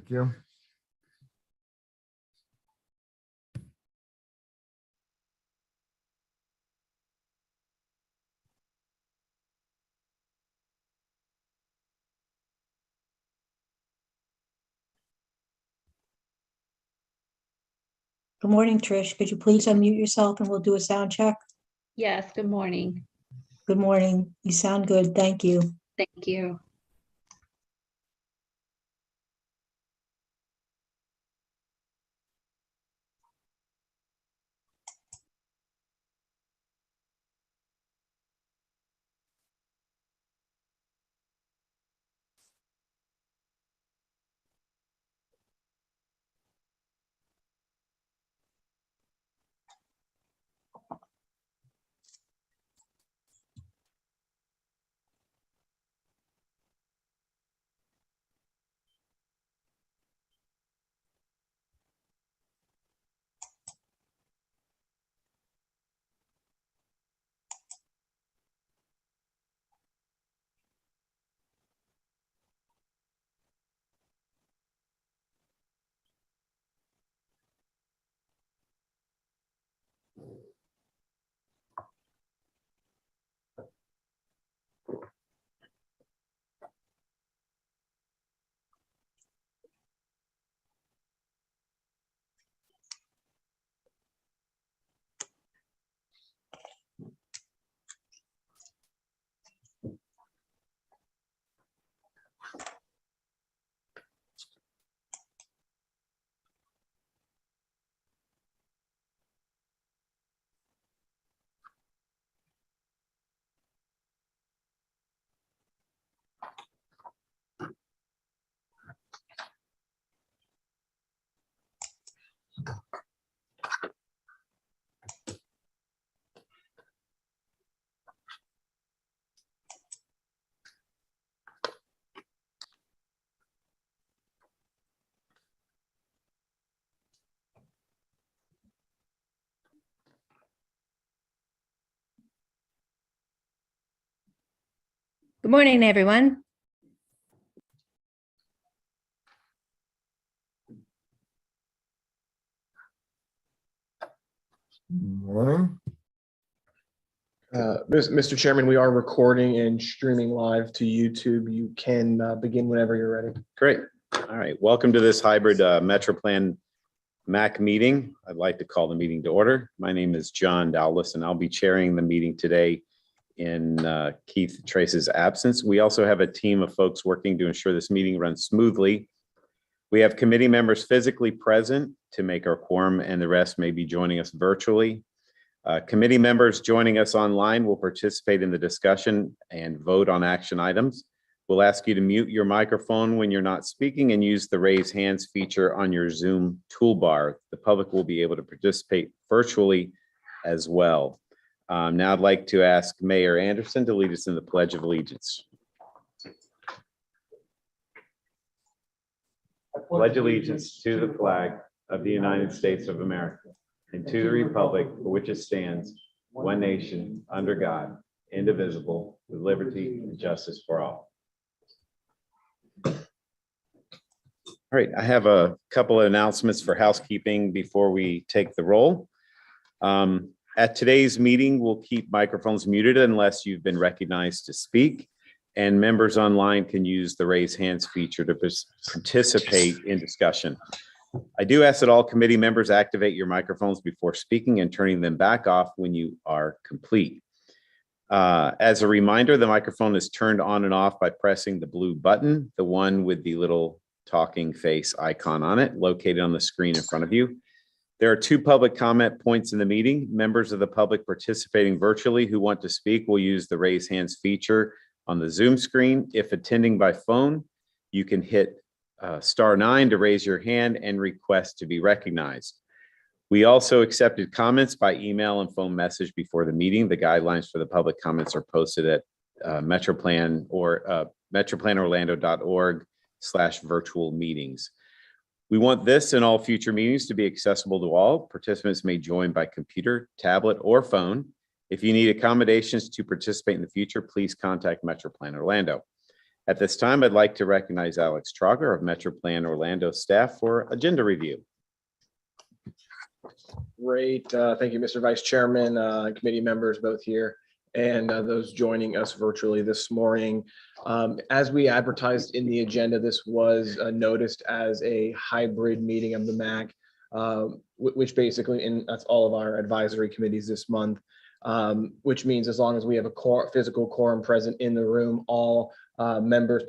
Thank you. Good morning, Trish. Could you please unmute yourself and we'll do a sound check? Yes, good morning. Good morning. You sound good. Thank you. Thank you. Good morning, everyone. Morning. Mr. Chairman, we are recording and streaming live to YouTube. You can begin whenever you're ready. Great. All right. Welcome to this hybrid Metroplan MAC meeting. I'd like to call the meeting to order. My name is John Dowlis, and I'll be chairing the meeting today in Keith Trace's absence. We also have a team of folks working to ensure this meeting runs smoothly. We have committee members physically present to make our quorum, and the rest may be joining us virtually. Committee members joining us online will participate in the discussion and vote on action items. We'll ask you to mute your microphone when you're not speaking and use the raise hands feature on your Zoom toolbar. The public will be able to participate virtually as well. Now I'd like to ask Mayor Anderson to lead us in the Pledge of Allegiance. I pledge allegiance to the flag of the United States of America and to the republic for which it stands, one nation, under God, indivisible, with liberty and justice for all. All right, I have a couple of announcements for housekeeping before we take the roll. At today's meeting, we'll keep microphones muted unless you've been recognized to speak, and members online can use the raise hands feature to participate in discussion. I do ask that all committee members activate your microphones before speaking and turning them back off when you are complete. As a reminder, the microphone is turned on and off by pressing the blue button, the one with the little talking face icon on it, located on the screen in front of you. There are 2 public comment points in the meeting. Members of the public participating virtually who want to speak will use the raise hands feature on the Zoom screen. If attending by phone, you can hit *9 to raise your hand and request to be recognized. We also accepted comments by email and phone message before the meeting. The guidelines for the public comments are posted at Metroplan or metroplanorlando.org/virtual meetings. We want this and all future meetings to be accessible to all. Participants may join by computer, tablet, or phone. If you need accommodations to participate in the future, please contact Metroplan Orlando. At this time, I'd like to recognize Alex Trauger of Metroplan Orlando staff for agenda review. Great. Thank you, Mr. Vice Chairman, committee members both here and those joining us virtually this morning. As we advertised in the agenda, this was noticed as a hybrid meeting of the MAC, which basically, that's all of our advisory committees this month, which means as long as we have a physical quorum present in the room, all members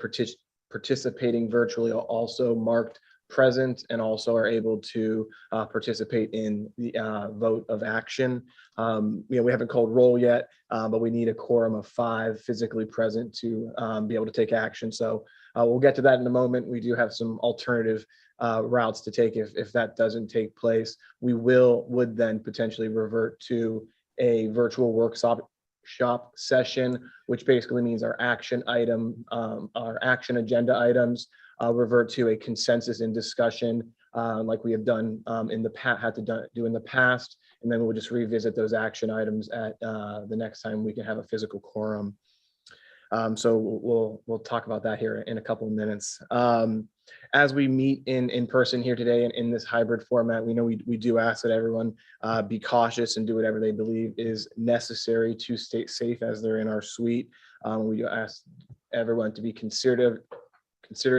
participating virtually are also marked present and also are able to participate in the vote of action. We haven't called roll yet, but we need a quorum of 5 physically present to be able to take action. So we'll get to that in a moment. We do have some alternative routes to take if that doesn't take place. We would then potentially revert to a virtual workshop session, which basically means our action agenda items revert to a consensus in discussion, like we have done in the past, and then we'll just revisit those action items at the next time we can have a physical quorum. So we'll talk about that here in a couple of minutes. As we meet in person here today and in this hybrid format, we know we do ask that everyone be cautious and do whatever they believe is necessary to stay safe as they're in our suite. We do ask everyone to be considerate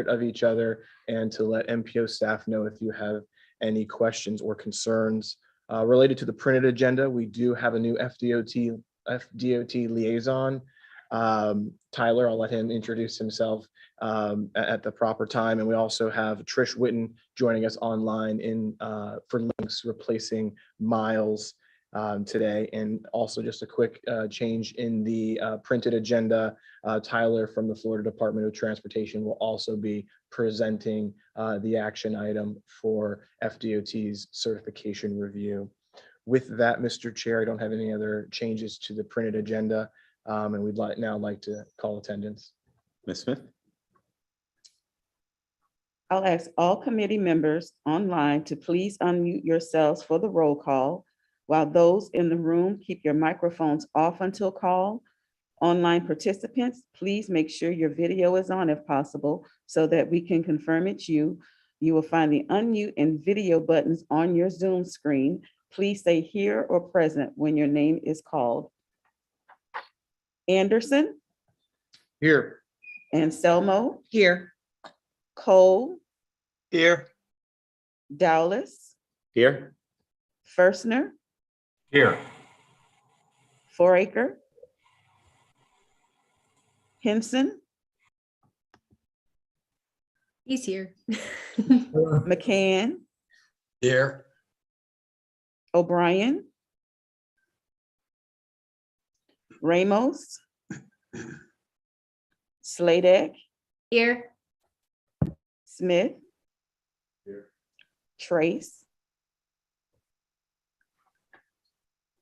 of each other and to let MPO staff know if you have any questions or concerns. Related to the printed agenda, we do have a new FDOT liaison. Tyler, I'll let him introduce himself at the proper time. And we also have Trish Witten joining us online for links, replacing Miles today. And also just a quick change in the printed agenda. Tyler from the Florida Department of Transportation will also be presenting the action item for FDOT's certification review. With that, Mr. Chair, I don't have any other changes to the printed agenda. And we'd now like to call attendance. Ms. Smith? I'll ask all committee members online to please unmute yourselves for the roll call, while those in the room keep your microphones off until call. Online participants, please make sure your video is on if possible so that we can confirm it's you. You will find the unmute and video buttons on your Zoom screen. Please say here or present when your name is called. Anderson? Here. Anselmo? Here. Cole? Here. Dowless? Here? Firstner? Here. Foraker? Henson? He's here. McCann? Here. O'Brien? Ramos? Sladek? Here. Smith? Here. Trace?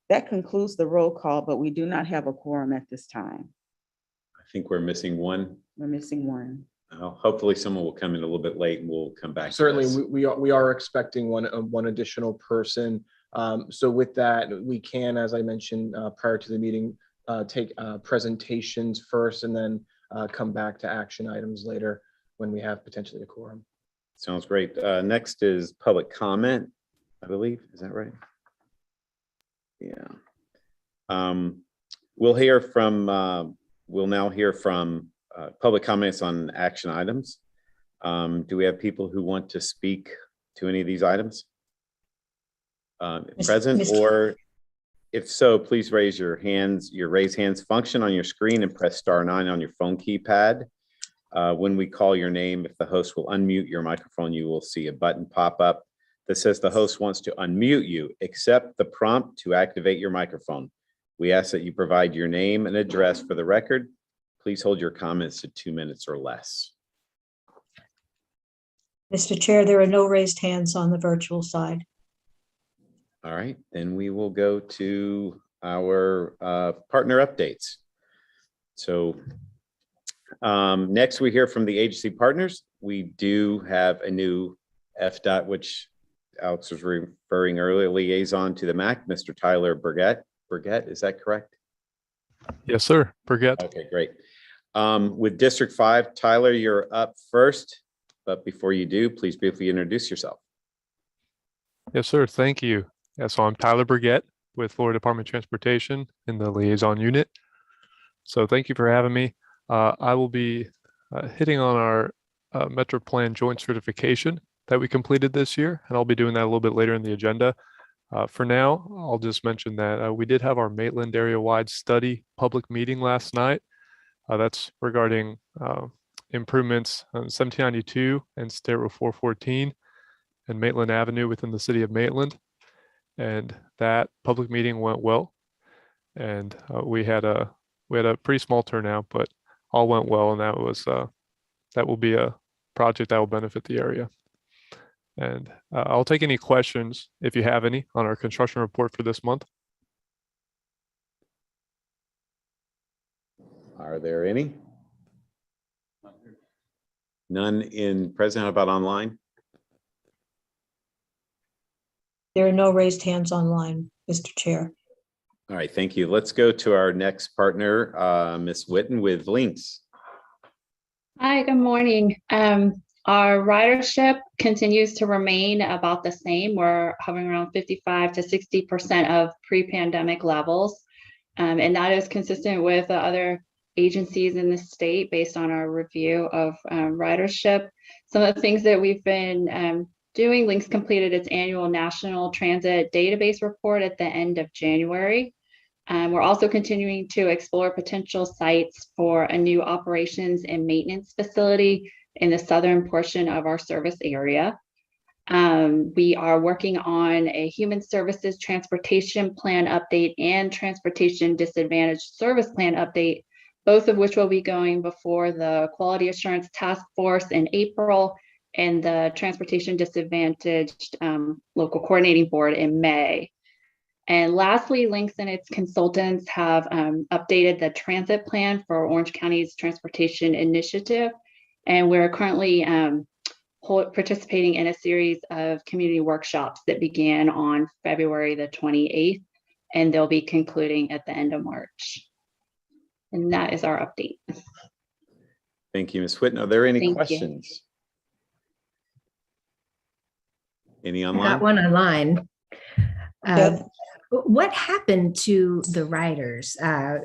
That concludes the roll call, but we do not have a quorum at this time. I think we're missing one. We're missing one. Hopefully someone will come in a little bit late and we'll come back. to Certainly, this. we are expecting one additional person. So with that, we can, as I mentioned prior to the meeting, take presentations first and then come back to action items later when we have potentially a quorum. Sounds great. Next is public comment, I believe. Is that right? Yeah. We'll now hear from public comments on action items. Do we have people who want to speak to any of these items? Present, or if so, please raise your hands, your raise hands function on your screen and press *9 on your phone keypad. When we call your name, if the host will unmute your microphone, you will see a button pop up that says the host wants to unmute you. Accept the prompt to activate your microphone. We ask that you provide your name and address for the record. Please hold your comments to 2 minutes or less. Mr. Chair, there are no raised hands on the virtual side. All right, then we will go to our partner updates. So next we hear from the agency partners. We do have a new FDOT, which Alex was referring earlier, liaison to the MAC, Mr. Tyler Burgett. Burgett, is that correct? Yes, sir. Forget. Okay, great. With District 5, Tyler, you're up first. But before you do, please briefly introduce yourself. Yes, sir. Thank you. Yeah, so I'm Tyler Burgett with Florida Department of Transportation in the liaison unit. So thank you for having me. I will be hitting on our Metroplan joint certification that we completed this year, and I'll be doing that a little bit later in the agenda. For now, I'll just mention that we did have our Maitland area-wide study public meeting last night. That's regarding improvements on 1792 and State Road 414 and Maitland Avenue within the city of Maitland. And that public meeting went well. And we had a pretty small turnout, but all went well. And that will be a project that will benefit the area. And I'll take any questions if you have any on our construction report for this month. Are there any? None in present. How about online? There are no raised hands online, Mr. Chair. All right, thank you. Let's go to our next partner, Ms. Witten with Links. Hi, good morning. Our ridership continues to remain about the same. We're hovering around 55 to 60% of pre-pandemic levels. And that is consistent with the other agencies in the state based on our review of ridership. Some of the things that we've been doing, Links completed its annual National Transit Database report at the end of January. We're also continuing to explore potential sites for a new operations and maintenance facility in the southern portion of our service area. We are working on a human services transportation plan update and transportation disadvantaged service plan update, both of which will be going before the Quality Assurance Task Force in April and the Transportation Disadvantaged Local Coordinating Board in May. And lastly, Links and its consultants have updated the transit plan for Orange County's transportation initiative. And we're currently participating in a series of community workshops that began on February the 28th, and they'll be concluding at the end of March. And that is our update. Thank you, Ms. Witten. Are there any Thank you. questions? Any I online? got one online. Yep. What happened to the riders?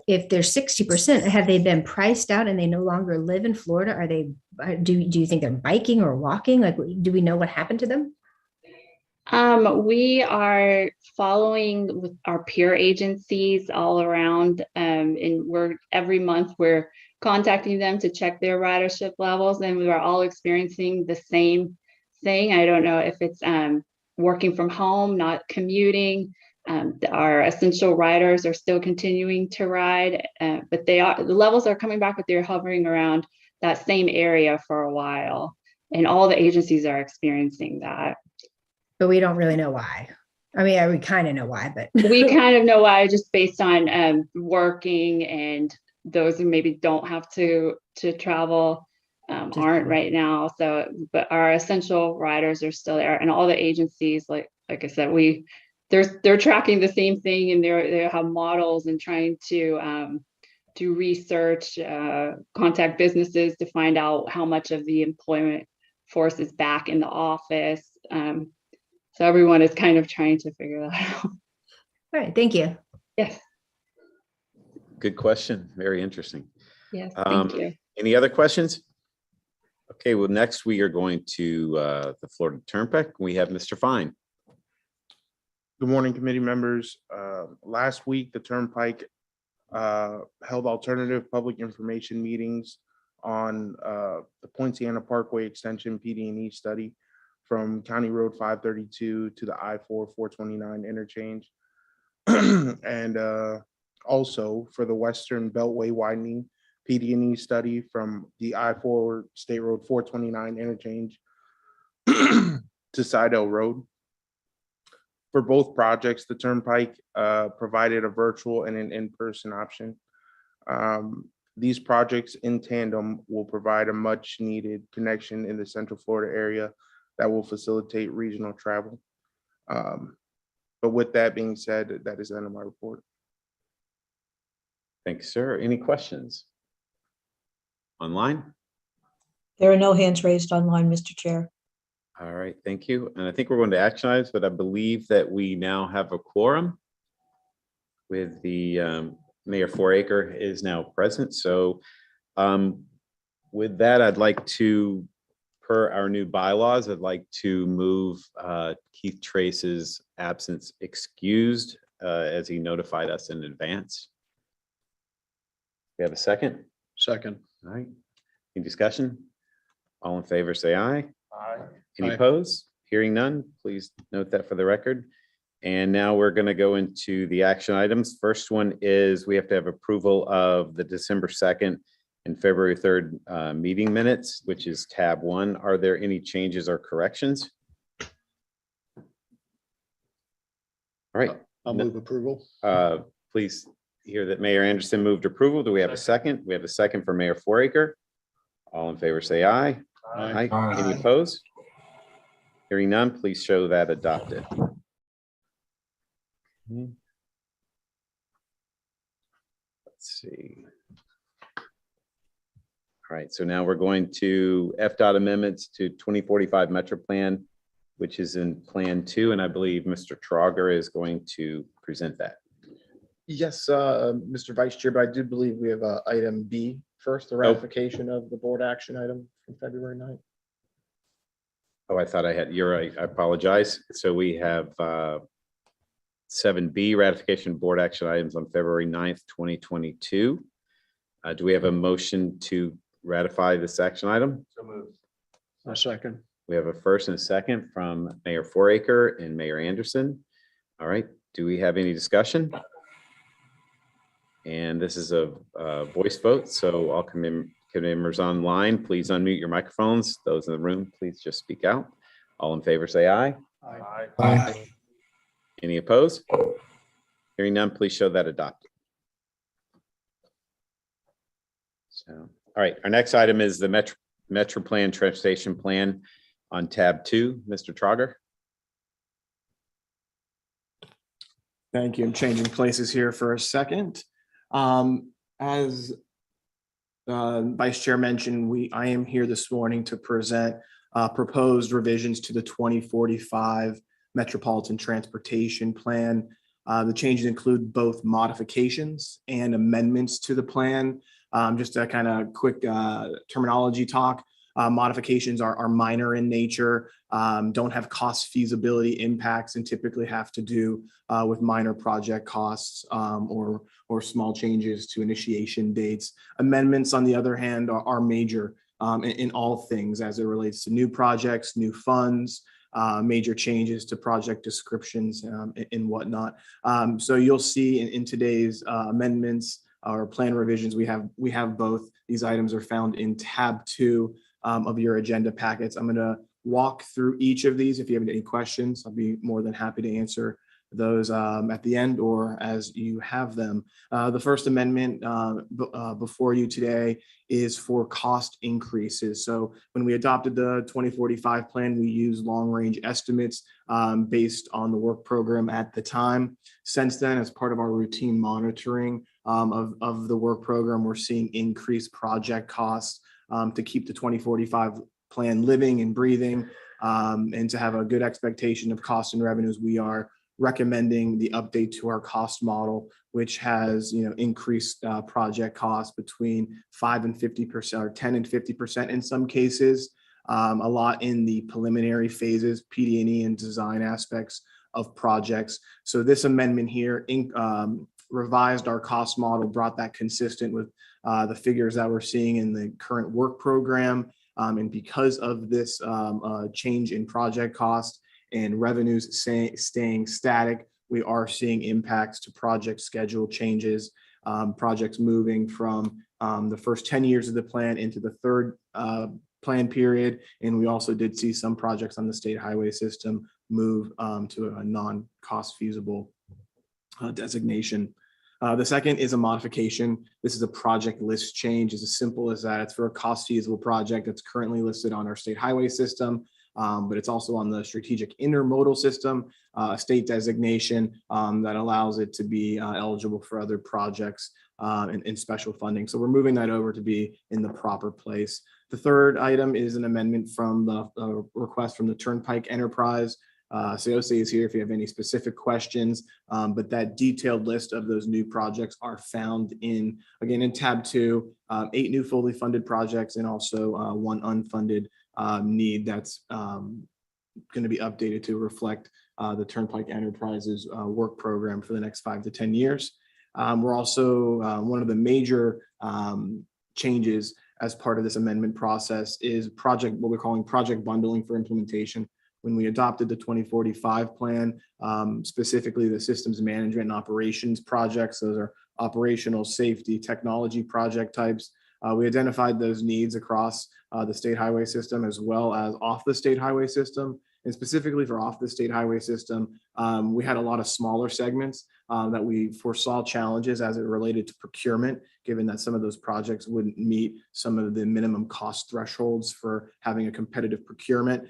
If they're 60%, have they been priced out and they no longer live in Florida? Are they, do you think they're biking or walking? Like, do we know what happened to them? We are following with our peer agencies all around, and every month we're contacting them to check their ridership levels, and we are all experiencing the same thing. I don't know if it's working from home, not commuting. Our essential riders are still continuing to ride, but the levels are coming back, but they're hovering around that same area for a while, and all the agencies are experiencing that. But we don't really know why. I mean, we kind of know why, but We kind of know why, just based on working, and those who maybe don't have to travel aren't right now. So, but our essential riders are still there, and all the agencies, like I said, they're tracking the same thing, and they have models and trying to do research, contact businesses to find out how much of the employment force is back in the office. So everyone is kind of trying to figure that out. all right, thank you. Yes, Good question. Very interesting. yes, thank you. Any other questions? Okay, well, next we are going to the Florida Turnpike. We have Mr. Fine. Good morning, committee members. Last week, the Turnpike held alternative public information meetings on the Poinciana Parkway Extension PD&E study from County Road 532 to the I-4-429 interchange. And also for the Western Beltway widening PD&E study from the I-4 State Road 429 interchange to Sidell Road. For both projects, the Turnpike provided a virtual and an in-person option. These projects in tandem will provide a much needed connection in the Central Florida area that will facilitate regional travel. But with that being said, that is the end of my report. Thanks, sir. Any questions? online? There are no hands raised online, Mr. Chair. All right, thank you. And I think we're going to action items, but I believe that we now have a quorum with the Mayor Foraker is now present. So with that, I'd like to, per our new bylaws, I'd like to move Keith Trace's absence excused as he notified us in advance. We have a second? Second. All right. Any discussion? All in favor, say aye. Aye. Any Aye. opposed? Hearing none, please note that for the record. And now we're going to go into the action items. First one is we have to have approval of the December 2nd and February 3rd meeting minutes, which is tab 1. Are there any changes or corrections? All right. I'll move approval. Please hear that Mayor Anderson moved approval. Do we have a second? We have a second for Mayor Foraker. All in favor, say aye. Aye. Any opposed? Hearing none, please show that adopted. Let's see. All right, so now we're going to FDOT amendments to 2045 Metro Plan, which is in Plan 2, and I believe Mr. Trauger is going to present that. Yes, Mr. Vice Chair, but I do believe we have item B first, the ratification of the board action item from February 9th. Oh, I thought I had, you're right, I apologize. So we have 7B, ratification of board action items on February 9th, 2022. Do we have a motion to ratify this action item? So moved. A second. We have a first and a second from Mayor Foraker and Mayor Anderson. All right, do we have any discussion? And this is a voice vote, so all committee members online, please unmute your microphones. Those in the room, please just speak out. All in favor, say aye. Aye. Aye. Any opposed? Hearing none, please show that adopted. So, all right, our next item is the Metro Plan Transportation Plan on tab 2. Mr. Trauger. Thank you. I'm changing places here for a second. As Vice Chair mentioned, I am here this morning to present proposed revisions to the 2045 Metropolitan Transportation Plan. The changes include both modifications and amendments to the plan. Just a kind of quick terminology talk. Modifications are minor in nature, don't have cost feasibility impacts, and typically have to do with minor project costs or small changes to initiation dates. Amendments, on the other hand, are major in all things as it relates to new projects, new funds, major changes to project descriptions and whatnot. So you'll see in today's amendments or plan revisions, we have both. These items are found in tab 2 of your agenda packets. I'm going to walk through each of these. If you have any questions, I'll be more than happy to answer those at the end or as you have them. The first amendment before you today is for cost increases. So when we adopted the 2045 plan, we used long-range estimates based on the work program at the time. Since then, as part of our routine monitoring of the work program, we're seeing increased project costs to keep the 2045 plan living and breathing, and to have a good expectation of costs and revenues. We are recommending the update to our cost model, which has increased project costs between 5 and 50% or 10 and 50% in some cases, a lot in the preliminary phases, PD&E and design aspects of projects. So this amendment here revised our cost model, brought that consistent with the figures that we're seeing in the current work program. And because of this change in project cost and revenues staying static, we are seeing impacts to project schedule changes, projects moving from the first 10 years of the plan into the third plan period. And we also did see some projects on the state highway system move to a non-cost feasible designation. The second is a modification. This is a project list change. It's as simple as that. It's for a cost feasible project that's currently listed on our state highway system. but it's also on the strategic intermodal system, a state designation that allows it to be eligible for other projects and special funding. So we're moving that over to be in the proper place. The third item is an amendment from the request from the Turnpike Enterprise. COC is here if you have any specific questions, but that detailed list of those new projects are found in tab 2, 8 new fully funded projects and also 1 unfunded need that's going to be updated to reflect the Turnpike Enterprise's work program for the next 5 to 10 years. We're also one of the major changes as part of this amendment process is what we're calling project bundling for implementation. When we adopted the 2045 plan, specifically the systems management and operations projects, those are operational safety technology project types. We identified those needs across the state highway system as well as off the state highway system. And specifically for off the state highway system, we had a lot of smaller segments that we foresaw challenges as it related to procurement, given that some of those projects wouldn't meet some of the minimum cost thresholds for having a competitive procurement.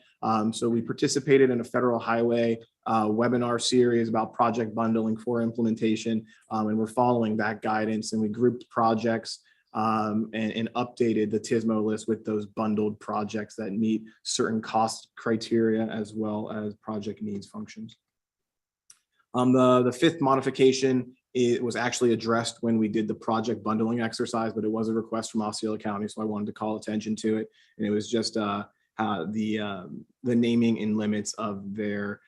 So we participated in a federal highway webinar series about project bundling for implementation, and we're following that guidance, and we grouped projects and updated the TISMO list with those bundled projects that meet certain cost criteria as well as project needs functions. The fifth modification, it was actually addressed when we did the project bundling exercise, but it was a request from Osceola County, so I wanted to call attention to it. And it was just the naming and limits of their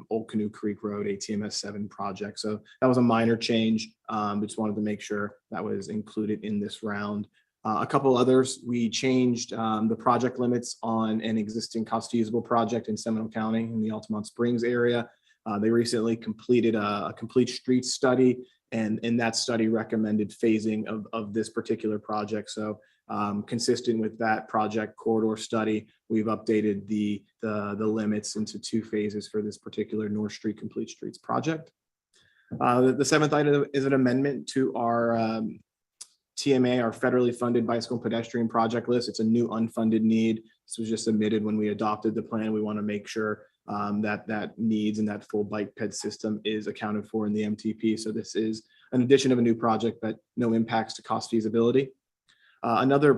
Old Canoe Creek Road ATMS 7 project. So that was a minor change. Just wanted to make sure that was included in this round. A couple others, we changed the project limits on an existing cost usable project in Seminole County in the Altamont Springs area. They recently completed a complete streets study, and in that study recommended phasing of this particular project. So consistent with that project corridor study, we've updated the limits into 2 phases for this particular North Street Complete Streets project. The seventh item is an amendment to our TMA, our federally funded bicycle and pedestrian project list. It's a new unfunded need. This was just submitted when we adopted the plan. We want to make sure that needs and that full bike ped system is accounted for in the MTP. So this is an addition of a new project, but no impacts to cost feasibility. Another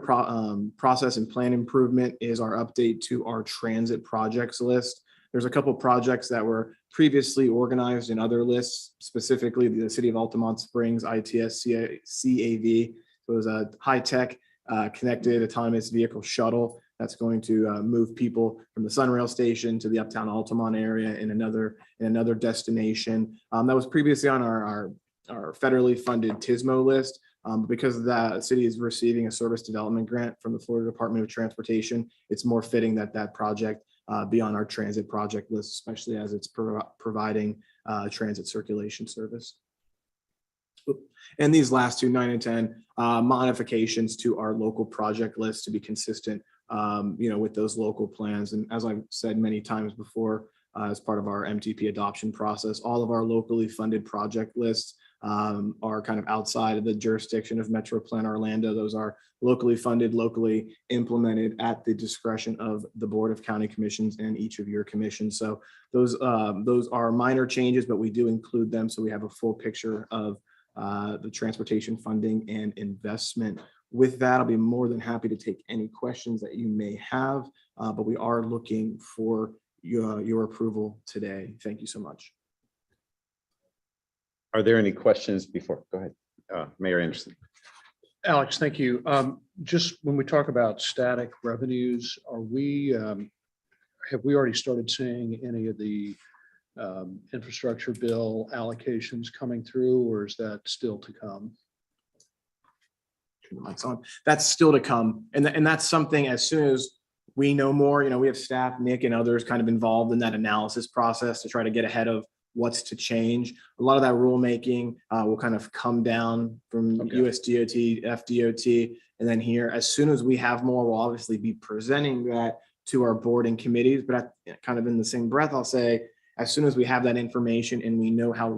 process and plan improvement is our update to our transit projects list. There's a couple projects that were previously organized in other lists, specifically the City of Altamont Springs ITS CAV. So it was a high-tech connected autonomous vehicle shuttle that's going to move people from the Sunrail station to the Uptown Altamont area in another destination. That was previously on our federally funded TISMO list. Because the city is receiving a service development grant from the Florida Department of Transportation, it's more fitting that that project be on our transit project list, especially as it's providing transit circulation service. And these last 2, 9 and 10, modifications to our local project list to be consistent, with those local plans. And as I've said many times before, as part of our MTP adoption process, all of our locally funded project lists are kind of outside of the jurisdiction of Metroplan Orlando. Those are locally funded, locally implemented at the discretion of the Board of County Commissions and each of your commissions. So those are minor changes, but we do include them so we have a full picture of the transportation funding and investment. With that, I'll be more than happy to take any questions that you may have, but we are looking for your approval today. Thank you so much. Are there any questions before? Go ahead, Mayor Anderson. Alex, thank you. Just when we talk about static revenues, have we already started seeing any of the infrastructure bill allocations coming through, or is that still to come? Turn the mics on. That's still to come. And that's something as soon as we know more, we have staff, Nick and others kind of involved in that analysis process to try to get ahead of what's to change. A lot of that rulemaking will kind of come down from USDOT, FDOT, and then here, as soon as we have more, we'll obviously be presenting that to our board and committees. But kind of in the same breath, I'll say, as soon as we have that information and we know how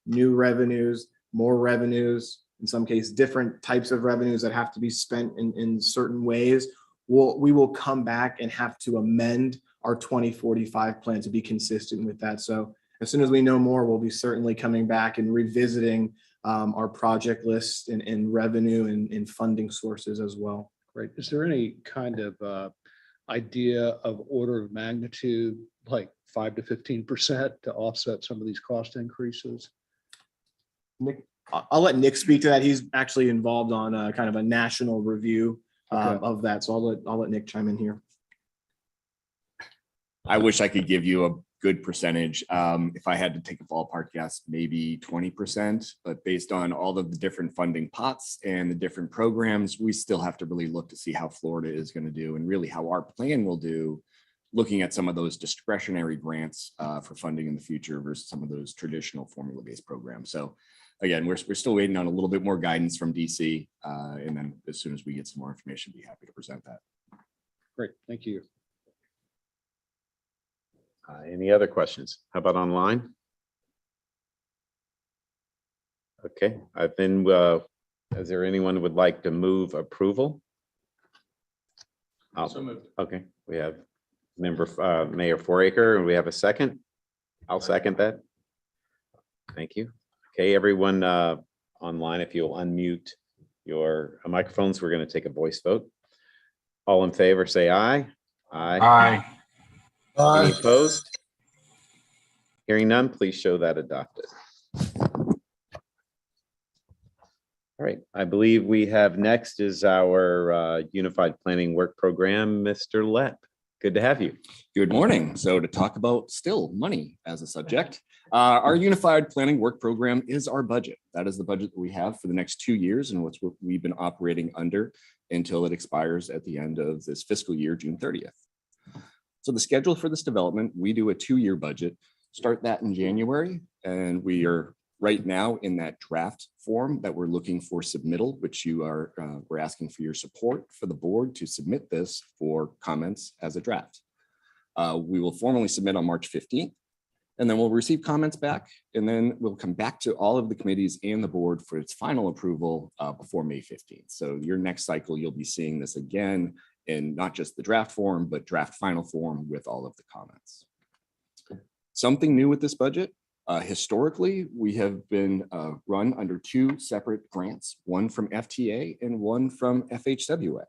new revenues, more revenues, in some cases, different types of revenues that have to be spent in certain ways, we will come back and have to amend our 2045 plan to be consistent with that. So as soon as we know more, we'll be certainly coming back and revisiting our project list and revenue and funding sources as well. Right. Is there any kind of idea of order of magnitude, like 5 to 15% to offset some of these cost increases? Nick, I'll let Nick speak to that. He's actually involved on kind of a national review of that. So I'll let Nick chime in here. I wish I could give you a good percentage. If I had to take a ballpark guess, maybe 20%, but based on all of the different funding pots and the different programs, we still have to really look to see how Florida is going to do and really how our plan will do, looking at some of those discretionary grants for funding in the future versus some of those traditional formula-based programs. So again, we're still waiting on a little bit more guidance from DC. And then as soon as we get some more information, be happy to present that. Great, thank you. Any other questions? How about online? Okay, is there anyone who would like to move approval? So moved. Okay, we have Mayor Foraker, and we have a second. I'll second that. Thank you. Okay, everyone online, if you'll unmute your microphones, we're going to take a voice vote. All in favor, say aye. Aye. Aye. Any opposed? Hearing none, please show that adopted. All right, I believe we have next is our Unified Planning Work Program, Mr. Lepp. Good to have you. Good morning. So to talk about still money as a subject, our Unified Planning Work Program is our budget. That is the budget that we have for the next 2 years and what we've been operating under until it expires at the end of this fiscal year, June 30th. So the schedule for this development, we do a 2-year budget, start that in January, and we are right now in that draft form that we're looking for submittal, which we're asking for your support for the board to submit this for comments as a draft. We will formally submit on March 15th, and then we'll receive comments back, and then we'll come back to all of the committees and the board for its final approval before May 15th. So your next cycle, you'll be seeing this again in not just the draft form, but draft final form with all of the comments. Something new with this budget, historically, we have been run under 2 separate grants, one from FTA and one from FHWA.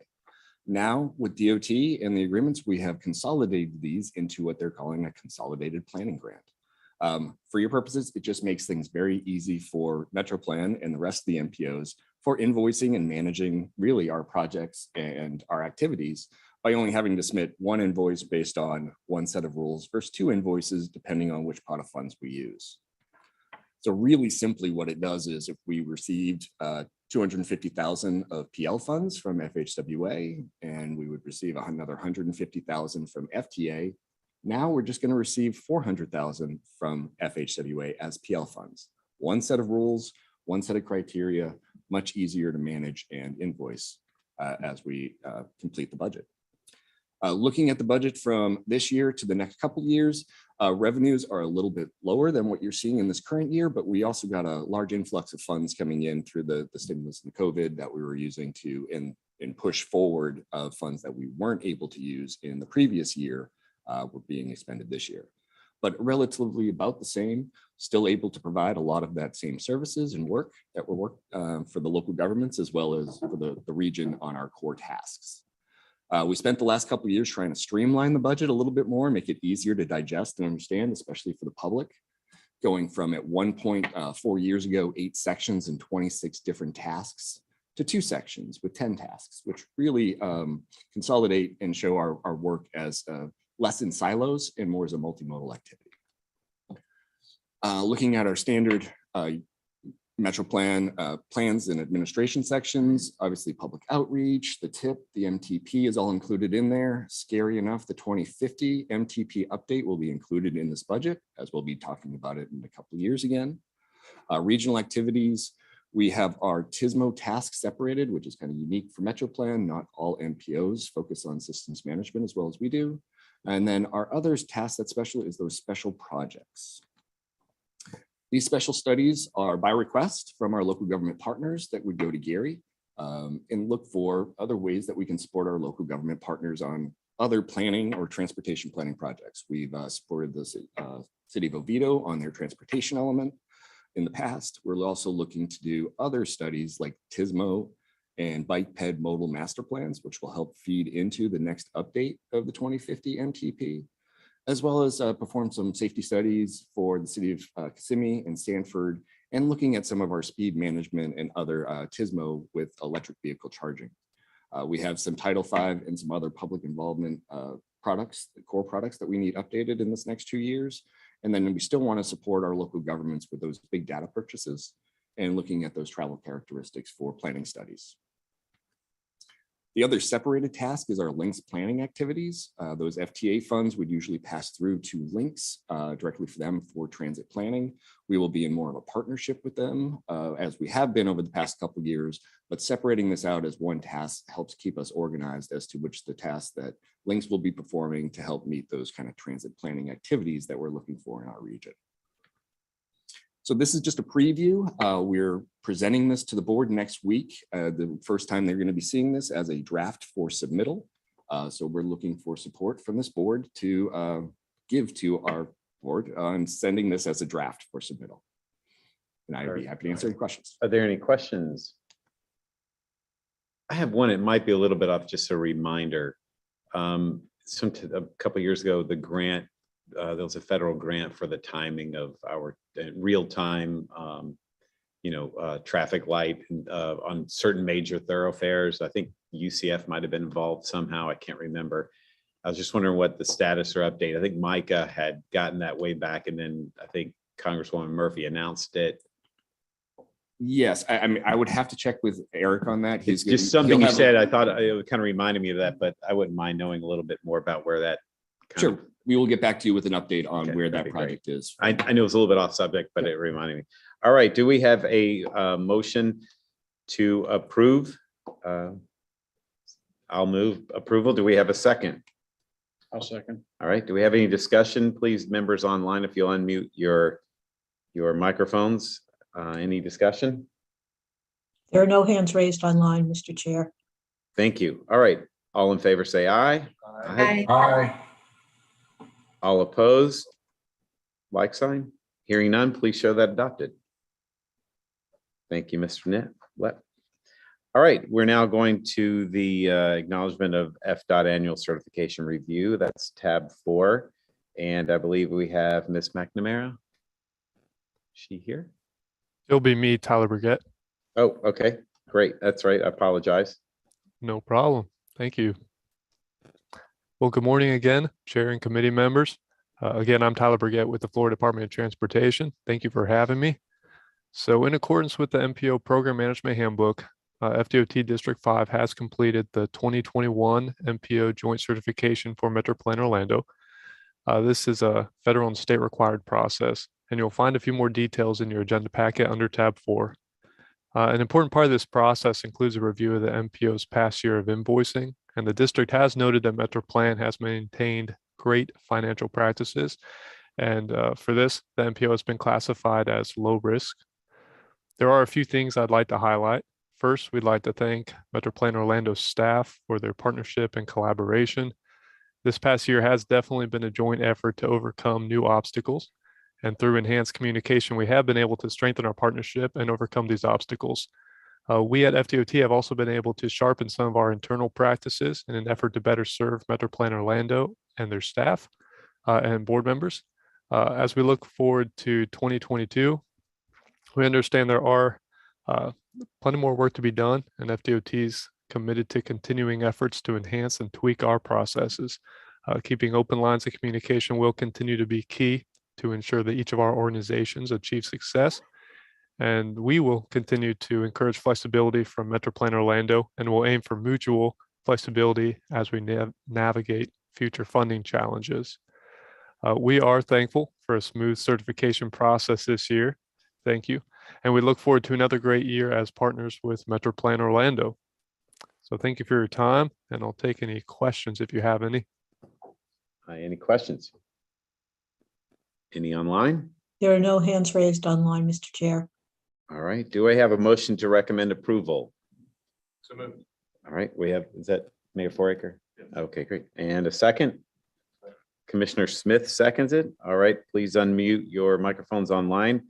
Now with DOT and the agreements, we have consolidated these into what they're calling a consolidated planning grant. For your purposes, it just makes things very easy for Metroplan and the rest of the MPOs for invoicing and managing really our projects and our activities by only having to submit one invoice based on one set of rules versus 2 invoices, depending on which pot of funds we use. So really simply what it does is if we received 250,000 of PL funds from FHWA and we would receive another 150,000 from FTA, now we're just going to receive 400,000 from FHWA as PL funds. One set of rules, one set of criteria, much easier to manage and invoice as we complete the budget. Looking at the budget from this year to the next couple of years, revenues are a little bit lower than what you're seeing in this current year, but we also got a large influx of funds coming in through the stimulus and COVID that we were using to and push forward funds that we weren't able to use in the previous year were being expended this year. But relatively about the same, still able to provide a lot of that same services and work that we're for the local governments as well as for the region on our core tasks. We spent the last couple of years trying to streamline the budget a little bit more, make it easier to digest and understand, especially for the public. Going from at one point 4 years ago, 8 sections and 26 different tasks to 2 sections with 10 tasks, which really consolidate and show our work as less in silos and more as a multimodal activity. Looking at our standard Metroplan plans and administration sections, obviously public outreach, the TIP, the MTP is all included in there. Scary enough, the 2050 MTP update will be included in this budget, as we'll be talking about it in a couple of years again. Regional activities, we have our TISMO tasks separated, which is kind of unique for Metroplan. Not all MPOs focus on systems management as well as we do. And then our others tasks that special is those special projects. These special studies are by request from our local government partners that would go to Gary. and look for other ways that we can support our local government partners on other planning or transportation planning projects. We've supported the city of Oviedo on their transportation element in the past. We're also looking to do other studies like TISMO and bike ped modal master plans, which will help feed into the next update of the 2050 MTP, as well as perform some safety studies for the city of Kissimmee and Sanford, and looking at some of our speed management and other TISMO with electric vehicle charging. We have some Title V and some other public involvement products, the core products that we need updated in this next 2 years. And then we still want to support our local governments with those big data purchases and looking at those travel characteristics for planning studies. The other separated task is our links planning activities. Those FTA funds would usually pass through to links directly for them for transit planning. We will be in more of a partnership with them as we have been over the past couple of years, but separating this out as one task helps keep us organized as to which the tasks that links will be performing to help meet those kind of transit planning activities that we're looking for in our region. So this is just a preview. We're presenting this to the board next week. The first time they're going to be seeing this as a draft for submittal. So we're looking for support from this board to give to our board on sending this as a draft for submittal. And I'd be happy to answer any questions. Are there any questions? I have one. It might be a little bit off, just a reminder. A couple of years ago, the grant, there was a federal grant for the timing of our real-time, traffic light on certain major thoroughfares. I think UCF might have been involved somehow. I can't remember. I was just wondering what the status or update. I think Micah had gotten that way back, and then I think Congresswoman Murphy announced it. Yes, I mean, I would have to check with Eric on that. It's just something you said. I thought it kind of reminded me of that, but I wouldn't mind knowing a little bit more about where that. Sure, we will get back to you with an update on Okay, where that'd that be great. project is. I knew it was a little bit off subject, but it reminded me. All right, do we have a motion to approve? I'll move approval. Do we have a second? I'll second. All right, do we have any discussion? Please, members online, if you'll unmute your microphones. Any discussion? There are no hands raised online, Mr. Chair. Thank you. All right, all in favor, say aye. Aye. All opposed? Like sign? Hearing none, please show that adopted. Thank you, Mr. Net. All right, we're now going to the acknowledgement of FDOT annual certification review. That's tab 4. And I believe we have Ms. McNamara. Is she here? It'll be me, Tyler Burgett. Oh, okay, great. That's right. I apologize. No problem. Thank you. Well, good morning again, Chair and committee members. Again, I'm Tyler Burgett with the Florida Department of Transportation. Thank you for having me. So in accordance with the MPO Program Management Handbook, FDOT District 5 has completed the 2021 MPO Joint Certification for Metropound Orlando. This is a federal and state required process, and you'll find a few more details in your agenda packet under tab 4. An important part of this process includes a review of the MPO's past year of invoicing, and the district has noted that Metropound has maintained great financial practices, and for this, the MPO has been classified as low risk. There are a few things I'd like to highlight. First, we'd like to thank Metropound Orlando's staff for their partnership and collaboration. This past year has definitely been a joint effort to overcome new obstacles. And through enhanced communication, we have been able to strengthen our partnership and overcome these obstacles. We at FDOT have also been able to sharpen some of our internal practices in an effort to better serve Metropound Orlando and their staff and board members. As we look forward to 2022, we understand there are plenty more work to be done, and FDOT is committed to continuing efforts to enhance and tweak our processes. Keeping open lines of communication will continue to be key to ensure that each of our organizations achieve success. And we will continue to encourage flexibility from Metropound Orlando, and will aim for mutual flexibility as we navigate future funding challenges. We are thankful for a smooth certification process this year. Thank you. And we look forward to another great year as partners with Metropound Orlando. So thank you for your time, and I'll take any questions if you have any. Any questions? Any online? There are no hands raised online, Mr. Chair. All right. Do I have a motion to recommend approval? All right, we have, is that Mayor Foraker? Okay, great. And a second? Commissioner Smith seconds it. All right, please unmute your microphones online.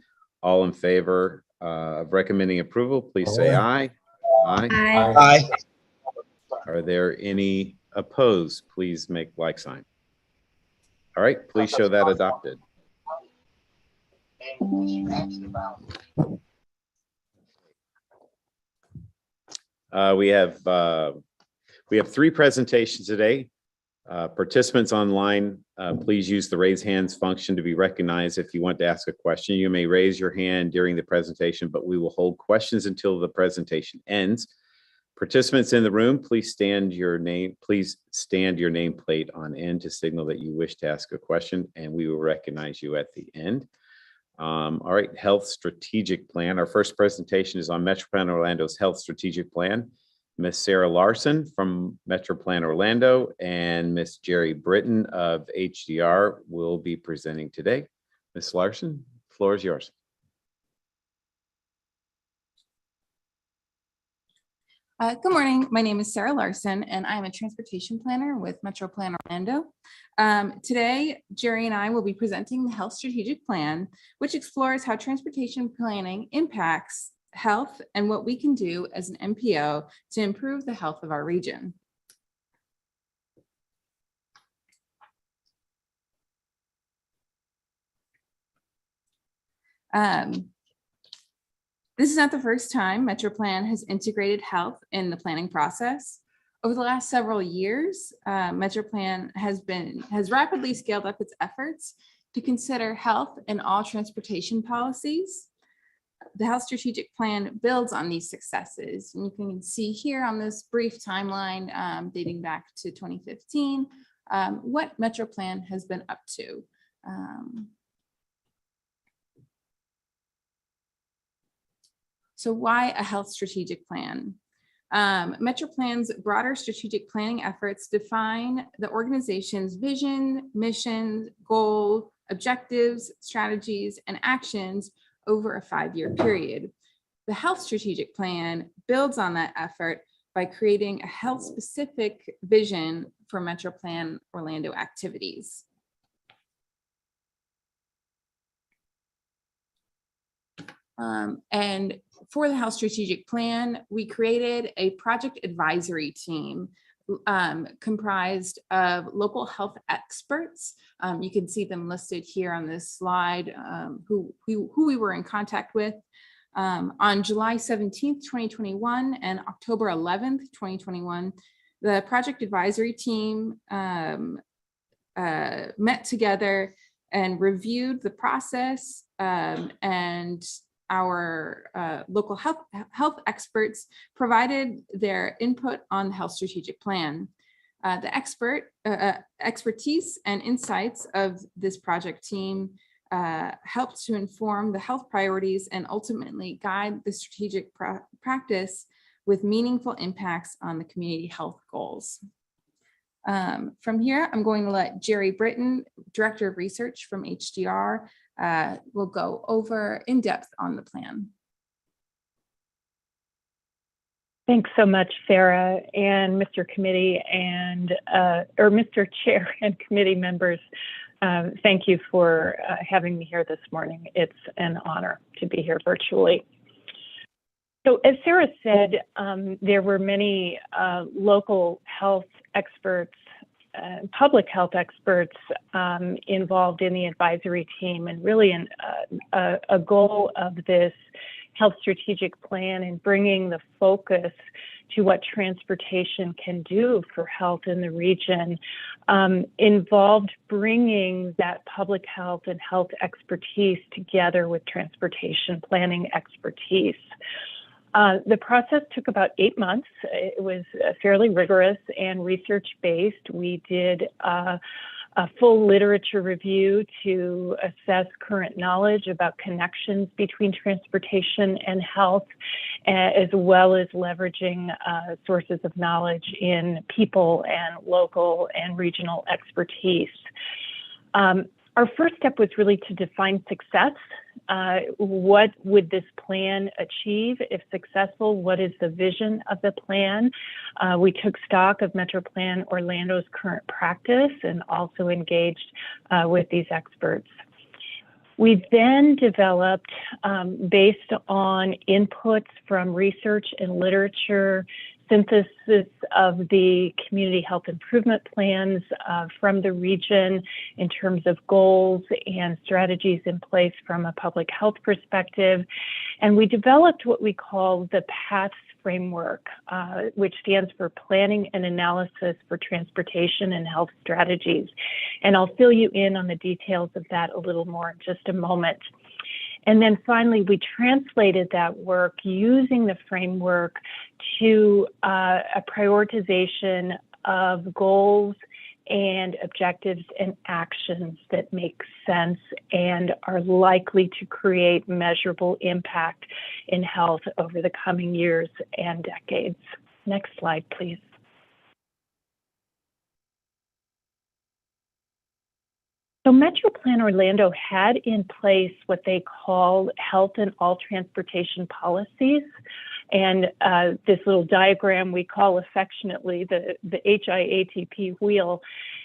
All in favor of recommending approval, please say aye. Aye. Aye. Are there any opposed? Please make like sign. All right, please show that adopted. We have three presentations today. Participants online, please use the raise hands function to be recognized. If you want to ask a question, you may raise your hand during the presentation, but we will hold questions until the presentation ends. Participants in the room, please stand your nameplate on end to signal that you wish to ask a question, and we will recognize you at the end. All right, Health Strategic Plan. Our first presentation is on Metropound Orlando's Health Strategic Plan. Ms. Sarah Larson from Metropound Orlando and Ms. Jerry Britton of HDR will be presenting today. Ms. Larson, the floor is yours. Good morning. My name is Sarah Larson, and I'm a transportation planner with Metropound Orlando. Today, Jerry and I will be presenting the Health Strategic Plan, which explores how transportation planning impacts health and what we can do as an MPO to improve the health of our region. This is not the first time Metroplan has integrated health in the planning process. Over the last several years, Metroplan has rapidly scaled up its efforts to consider health in all transportation policies. The Health Strategic Plan builds on these successes. And you can see here on this brief timeline dating back to 2015, what Metroplan has been up to. So why a health strategic plan? Metroplan's broader strategic planning efforts define the organization's vision, mission, goal, objectives, strategies, and actions over a 5-year period. The health strategic plan builds on that effort by creating a health-specific vision for Metroplan Orlando activities. And for the health strategic plan, we created a project advisory team comprised of local health experts. You can see them listed here on this slide, who we were in contact with. On July 17th, 2021 and October 11th, 2021, the project advisory team met together and reviewed the process, and our local health experts provided their input on the health strategic plan. The expertise and insights of this project team helped to inform the health priorities and ultimately guide the strategic practice with meaningful impacts on the community health goals. From here, I'm going to let Jerry Britton, Director of Research from HDR, will go over in depth on the plan. Thanks so much, Sarah, and Mr. Committee and or Mr. Chair and committee members. Thank you for having me here this morning. It's an honor to be here virtually. So as Sarah said, there were many local health experts, public health experts involved in the advisory team, and really a goal of this health strategic plan and bringing the focus to what transportation can do for health in the region involved bringing that public health and health expertise together with transportation planning expertise. The process took about 8 months. It was fairly rigorous and research-based. We did a full literature review to assess current knowledge about connections between transportation and health, as well as leveraging sources of knowledge in people and local and regional expertise. Our first step was really to define success. What would this plan achieve if successful? What is the vision of the plan? We took stock of Metroplan Orlando's current practice and also engaged with these experts. We then developed, based on inputs from research and literature, synthesis of the community health improvement plans from the region in terms of goals and strategies in place from a public health perspective. And we developed what we call the PATHS framework, which stands for Planning and Analysis for Transportation and Health Strategies. And I'll fill you in on the details of that a little more in just a moment. And then finally, we translated that work using the framework to a prioritization of goals and objectives and actions that make sense and are likely to create measurable impact in health over the coming years and decades. Next slide, please. So Metroplan Orlando had in place what they call health and all transportation policies. And this little diagram we call affectionately the HIATP wheel.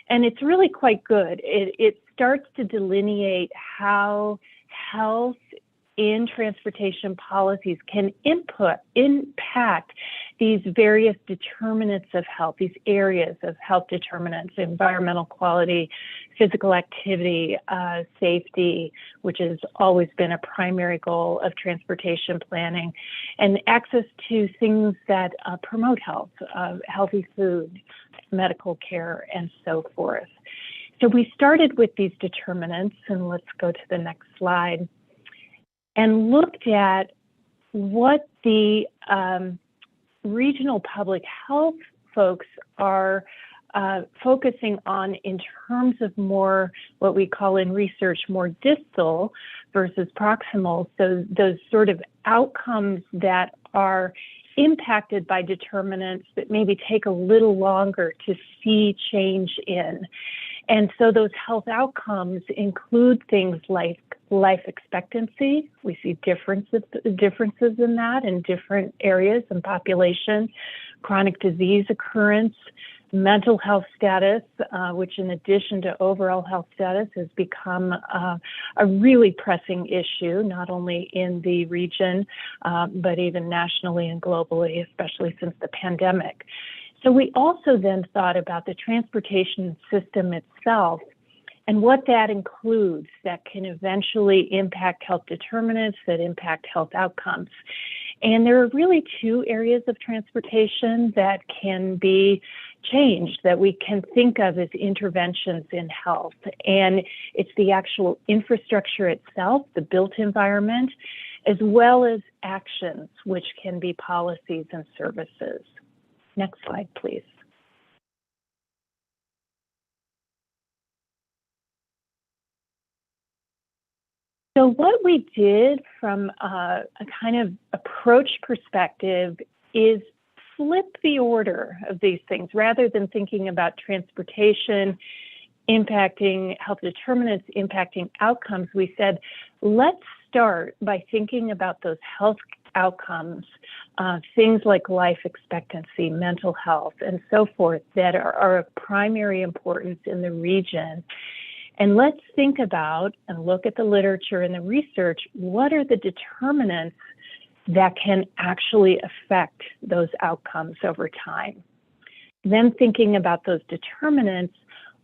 And it's really quite good. It starts to delineate how health in transportation policies can impact these various determinants of health, these areas of health determinants, environmental quality, physical activity, safety, which has always been a primary goal of transportation planning, and access to things that promote health, healthy food, medical care, and so forth. So we started with these determinants, and let's go to the next slide, and looked at what the regional public health folks are focusing on in terms of more what we call in research more distal versus proximal. So those sort of outcomes that are impacted by determinants that maybe take a little longer to see change in. And so those health outcomes include things like life expectancy. We see differences in that in different areas and population, chronic disease occurrence, mental health status, which in addition to overall health status has become a really pressing issue, not only in the region, but even nationally and globally, especially since the pandemic. So we also then thought about the transportation system itself and what that includes that can eventually impact health determinants, that impact health outcomes. And there are really two areas of transportation that can be changed, that we can think of as interventions in health. And it's the actual infrastructure itself, the built environment, as well as actions, which can be policies and services. Next slide, please. So what we did from a kind of approach perspective is flip the order of these things. Rather than thinking about transportation impacting health determinants, impacting outcomes, we said, let's start by thinking about those health outcomes, things like life expectancy, mental health, and so forth that are of primary importance in the region. And let's think about and look at the literature and the research, what are the determinants that can actually affect those outcomes over time? Then thinking about those determinants,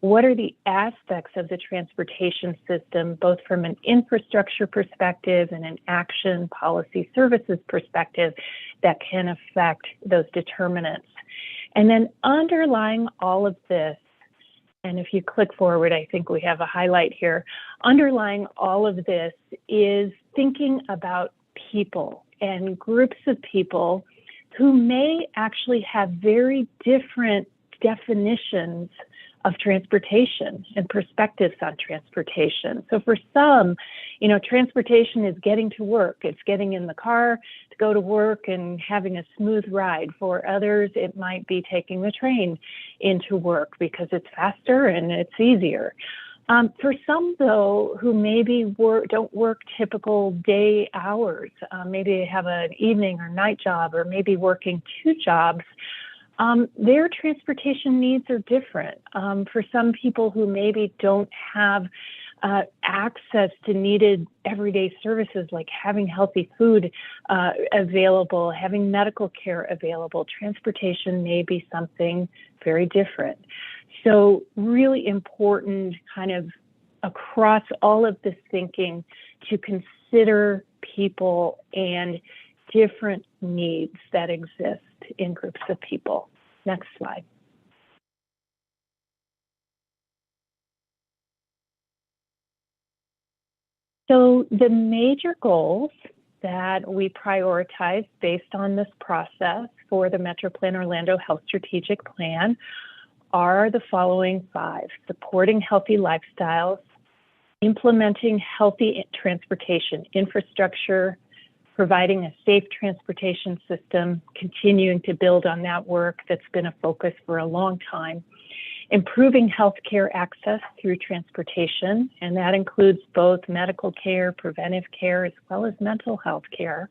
what are the aspects of the transportation system, both from an infrastructure perspective and an action policy services perspective, that can affect those determinants? And then underlying all of this, and if you click forward, I think we have a highlight here. Underlying all of this is thinking about people and groups of people who may actually have very different definitions of transportation and perspectives on transportation. So for some, transportation is getting to work. It's getting in the car to go to work and having a smooth ride. For others, it might be taking the train into work because it's faster and it's easier. For some, though, who maybe don't work typical day hours, maybe they have an evening or night job, or maybe working 2 jobs, their transportation needs are different. For some people who maybe don't have access to needed everyday services like having healthy food available, having medical care available, transportation may be something very different. So really important kind of across all of this thinking to consider people and different needs that exist in groups of people. Next slide. So the major goals that we prioritize based on this process for the Metroplan Orlando Health Strategic Plan are the following 5: supporting healthy lifestyles, implementing healthy transportation infrastructure, providing a safe transportation system, continuing to build on that work that's been a focus for a long time, improving healthcare access through transportation, and that includes both medical care, preventive care, as well as mental health care,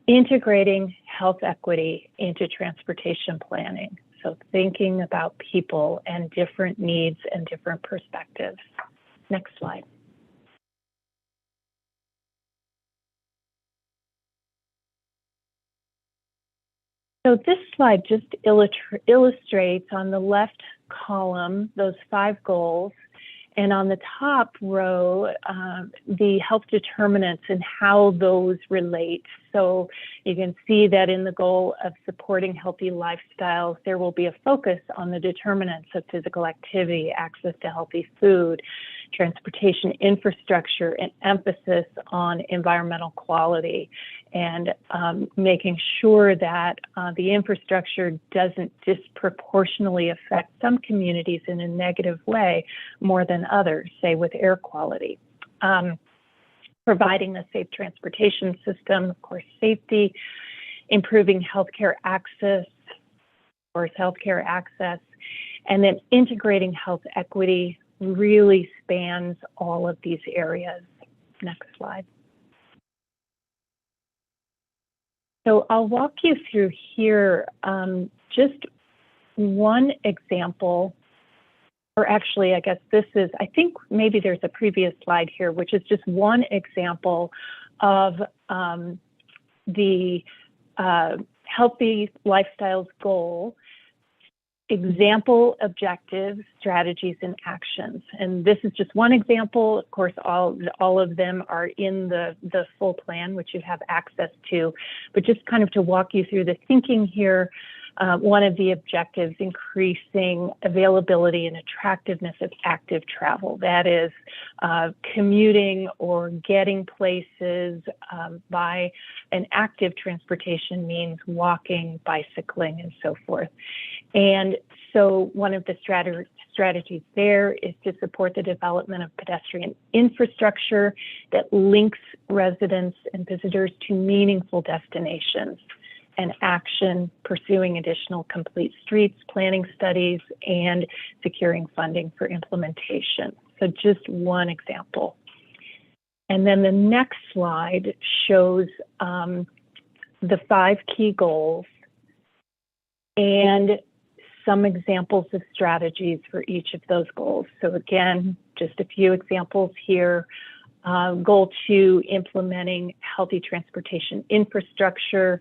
integrating health equity into transportation planning. So thinking about people and different needs and different perspectives. Next slide. So this slide just illustrates on the left column those 5 goals, and on the top row the health determinants and how those relate. So you can see that in the goal of supporting healthy lifestyles, there will be a focus on the determinants of physical activity, access to healthy food, transportation infrastructure, and emphasis on environmental quality, and making sure that the infrastructure doesn't disproportionately affect some communities in a negative way more than others, say with air quality. Providing a safe transportation system, of course, safety, improving healthcare access, of course, healthcare access, and then integrating health equity really spans all of these areas. Next slide. So I'll walk you through here just one example, or actually, I guess this is, I think maybe there's a previous slide here, which is just one example of the healthy lifestyles goal, example, objectives, strategies, and actions. And this is just one example. Of course, all of them are in the full plan, which you have access to. But just kind of to walk you through the thinking here, one of the objectives, increasing availability and attractiveness of active travel. That is commuting or getting places by an active transportation means walking, bicycling, and so forth. And so one of the strategies there is to support the development of pedestrian infrastructure that links residents and visitors to meaningful destinations, and action, pursuing additional complete streets, planning studies, and securing funding for implementation. So just one example. And then the next slide shows the 5 key goals and some examples of strategies for each of those goals. So again, just a few examples here. Goal 2, implementing healthy transportation infrastructure,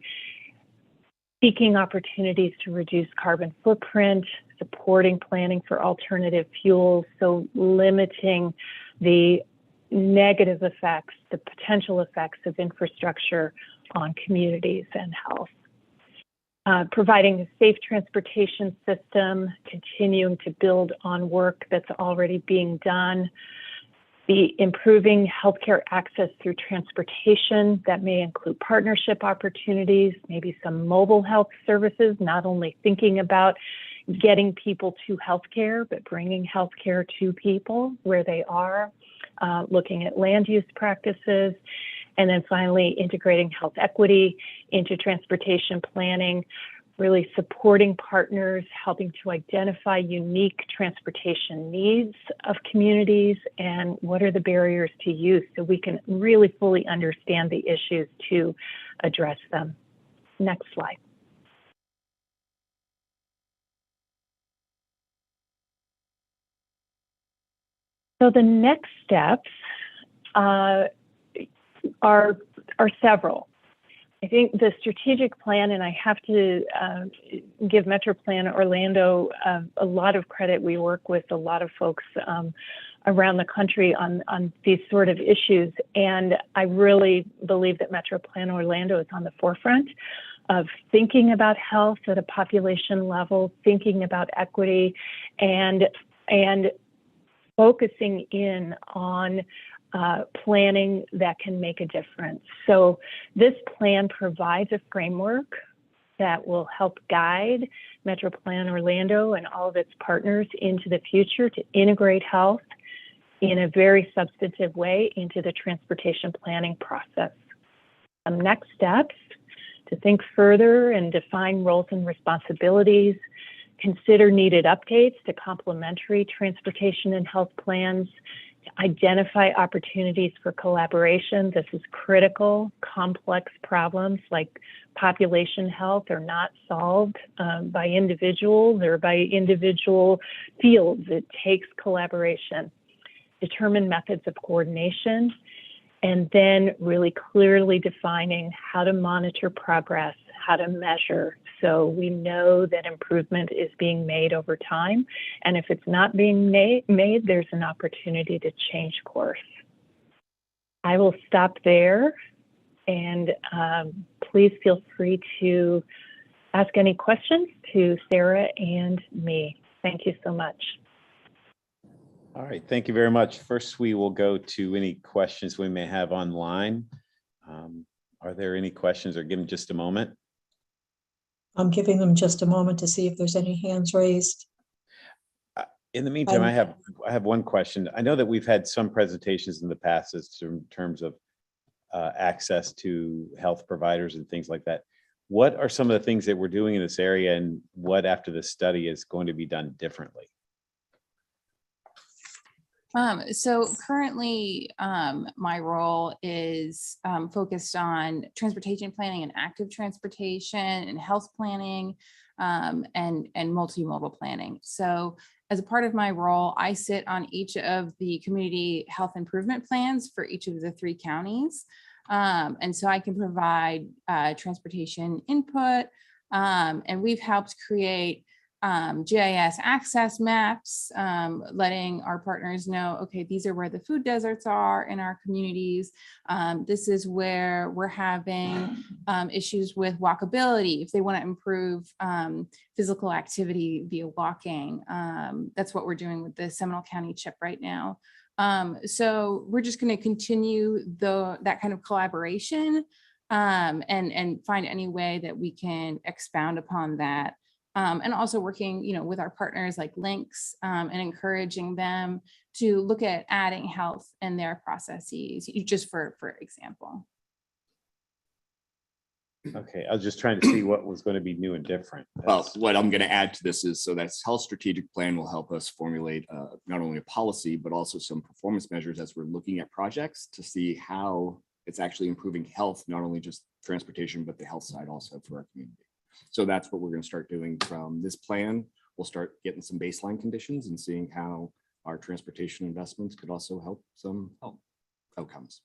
seeking opportunities to reduce carbon footprint, supporting planning for alternative fuels, so limiting the negative effects, the potential effects of infrastructure on communities and health. Providing a safe transportation system, continuing to build on work that's already being done. The improving healthcare access through transportation, that may include partnership opportunities, maybe some mobile health services, not only thinking about getting people to healthcare, but bringing healthcare to people where they are, looking at land use practices, and then finally integrating health equity into transportation planning, really supporting partners, helping to identify unique transportation needs of communities and what are the barriers to use so we can really fully understand the issues to address them. Next slide. So the next steps are several. I think the strategic plan, and I have to give Metroplan Orlando a lot of credit. We work with a lot of folks around the country on these sort of issues. And I really believe that Metroplan Orlando is on the forefront of thinking about health at a population level, thinking about equity, and focusing in on planning that can make a difference. So this plan provides a framework that will help guide Metroplan Orlando and all of its partners into the future to integrate health in a very substantive way into the transportation planning process. Next steps, to think further and define roles and responsibilities, consider needed updates to complementary transportation and health plans, identify opportunities for collaboration. This is critical. Complex problems like population health are not solved by individuals or by individual fields. It takes collaboration. Determine methods of coordination, and then really clearly defining how to monitor progress, how to measure, so we know that improvement is being made over time. And if it's not being made, there's an opportunity to change course. I will stop there, and please feel free to ask any questions to Sarah and me. Thank you so much. All right, thank you very much. First, we will go to any questions we may have online. Are there any questions, or give them just a moment? I'm giving them just a moment to see if there's any hands raised. In the meantime, I have one question. I know that we've had some presentations in the past as to in terms of access to health providers and things like that. What are some of the things that we're doing in this area, and what after this study is going to be done differently? So currently, my role is focused on transportation planning and active transportation and health planning and multimodal planning. So as a part of my role, I sit on each of the community health improvement plans for each of the 3 counties. And so I can provide transportation input, and we've helped create GIS access maps, letting our partners know, okay, these are where the food deserts are in our communities. This is where we're having issues with walkability. If they want to improve physical activity via walking, that's what we're doing with the Seminole County CHIP right now. So we're just going to continue that kind of collaboration and find any way that we can expound upon that. And also working, with our partners like Links and encouraging them to look at adding health in their processes, just for example. Okay, I was just trying to see what was going to be new and different. Well, what I'm going to add to this is, so that's health strategic plan will help us formulate not only a policy, but also some performance measures as we're looking at projects to see how it's actually improving health, not only just transportation, but the health side also for our community. So that's what we're going to start doing from this plan. We'll start getting some baseline conditions and seeing how our transportation investments could also help some health outcomes.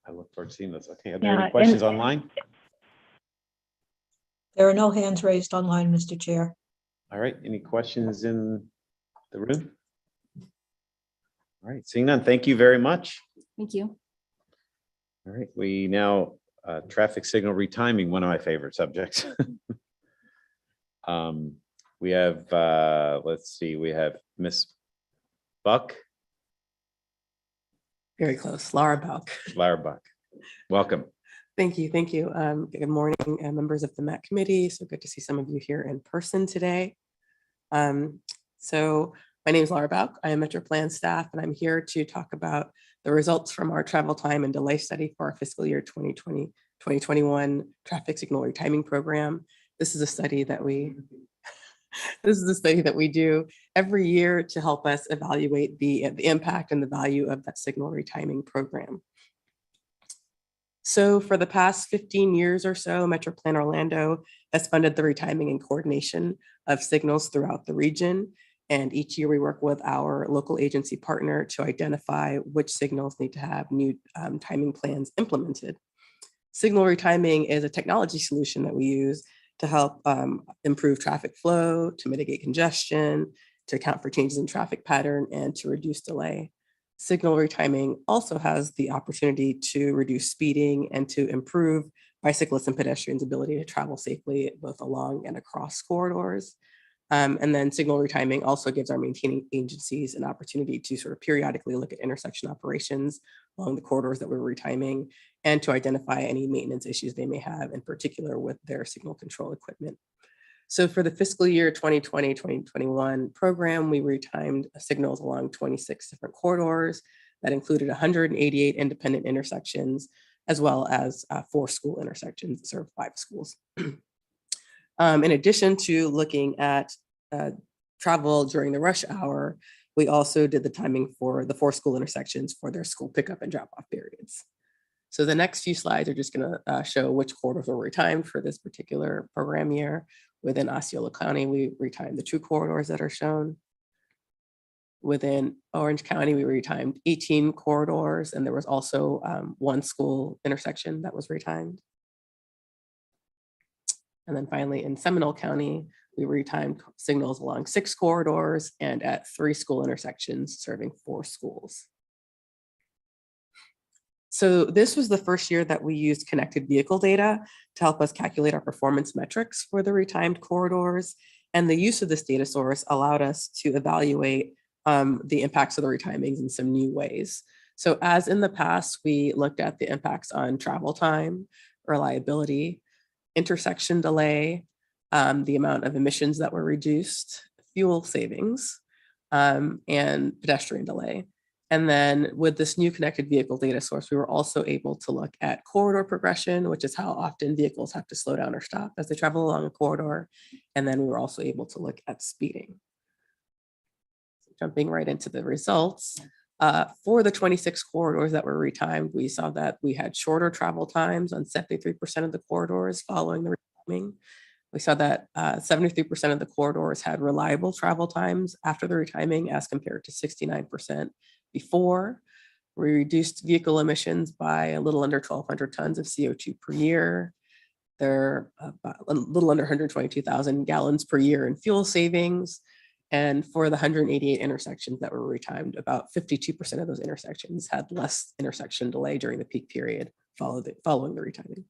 I look forward to seeing this. Okay, are there any questions online? There are no hands raised online, Mr. Chair. All right, any questions in the room? All right, seeing none, thank you very much. Thank you. All right, we now traffic signal retiming, one of my favorite subjects. We have, let's see, we have Miss Buck. Very close, Laura Buck. Laura Buck, welcome. Thank you, thank you. Good morning, members of the MET committee. So good to see some of you here in person today. So my name is Laura Buck. I am Metroplan staff, and I'm here to talk about the results from our travel time and delay study for our fiscal year 2020-2021 traffic signal retiming program. This is a study that we do every year to help us evaluate the impact and the value of that signal retiming program. So for the past 15 years or so, Metroplan Orlando has funded the retiming and coordination of signals throughout the region. And each year we work with our local agency partner to identify which signals need to have new timing plans implemented. Signal retiming is a technology solution that we use to help improve traffic flow, to mitigate congestion, to account for changes in traffic pattern, and to reduce delay. Signal retiming also has the opportunity to reduce speeding and to improve bicyclists and pedestrians' ability to travel safely both along and across corridors. And then signal retiming also gives our maintaining agencies an opportunity to sort of periodically look at intersection operations along the corridors that we're retiming and to identify any maintenance issues they may have, in particular with their signal control equipment. So for the fiscal year 2020-2021 program, we retimed signals along 26 different corridors that included 188 independent intersections, as well as 4 school intersections that serve 5 schools. In addition to looking at travel during the rush hour, we also did the timing for the 4 school intersections for their school pickup and drop-off periods. So the next few slides are just going to show which corridors were retimed for this particular program year. Within Osceola County, we retimed the 2 corridors that are shown. Within Orange County, we retimed 18 corridors, and there was also 1 school intersection that was retimed. And then finally, in Seminole County, we retimed signals along 6 corridors and at 3 school intersections serving 4 schools. So this was the first year that we used connected vehicle data to help us calculate our performance metrics for the retimed corridors. And the use of this data source allowed us to evaluate the impacts of the retimings in some new ways. So as in the past, we looked at the impacts on travel time, reliability, intersection delay, the amount of emissions that were reduced, fuel savings, and pedestrian delay. And then with this new connected vehicle data source, we were also able to look at corridor progression, which is how often vehicles have to slow down or stop as they travel along a corridor. And then we were also able to look at speeding. So jumping right into the results, for the 26 corridors that were retimed, we saw that we had shorter travel times on 73% of the corridors following the retiming. We saw that 73% of the corridors had reliable travel times after the retiming as compared to 69% before. We reduced vehicle emissions by a little under 1,200 tons of CO2 per year. There are a little under 122,000 gallons per year in fuel savings. And for the 188 intersections that were retimed, about 52% of those intersections had less intersection delay during the peak period following the retiming.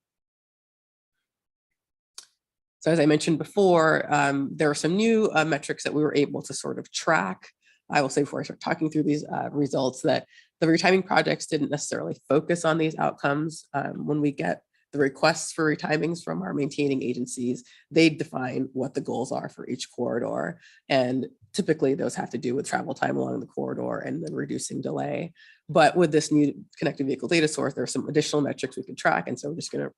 So as I mentioned before, there are some new metrics that we were able to sort of track. I will say before I start talking through these results that the retiming projects didn't necessarily focus on these outcomes. When we get the requests for retimings from our maintaining agencies, they define what the goals are for each corridor. And typically those have to do with travel time along the corridor and then reducing delay. But with this new connected vehicle data source, there are some additional metrics we can track. And so we're just going to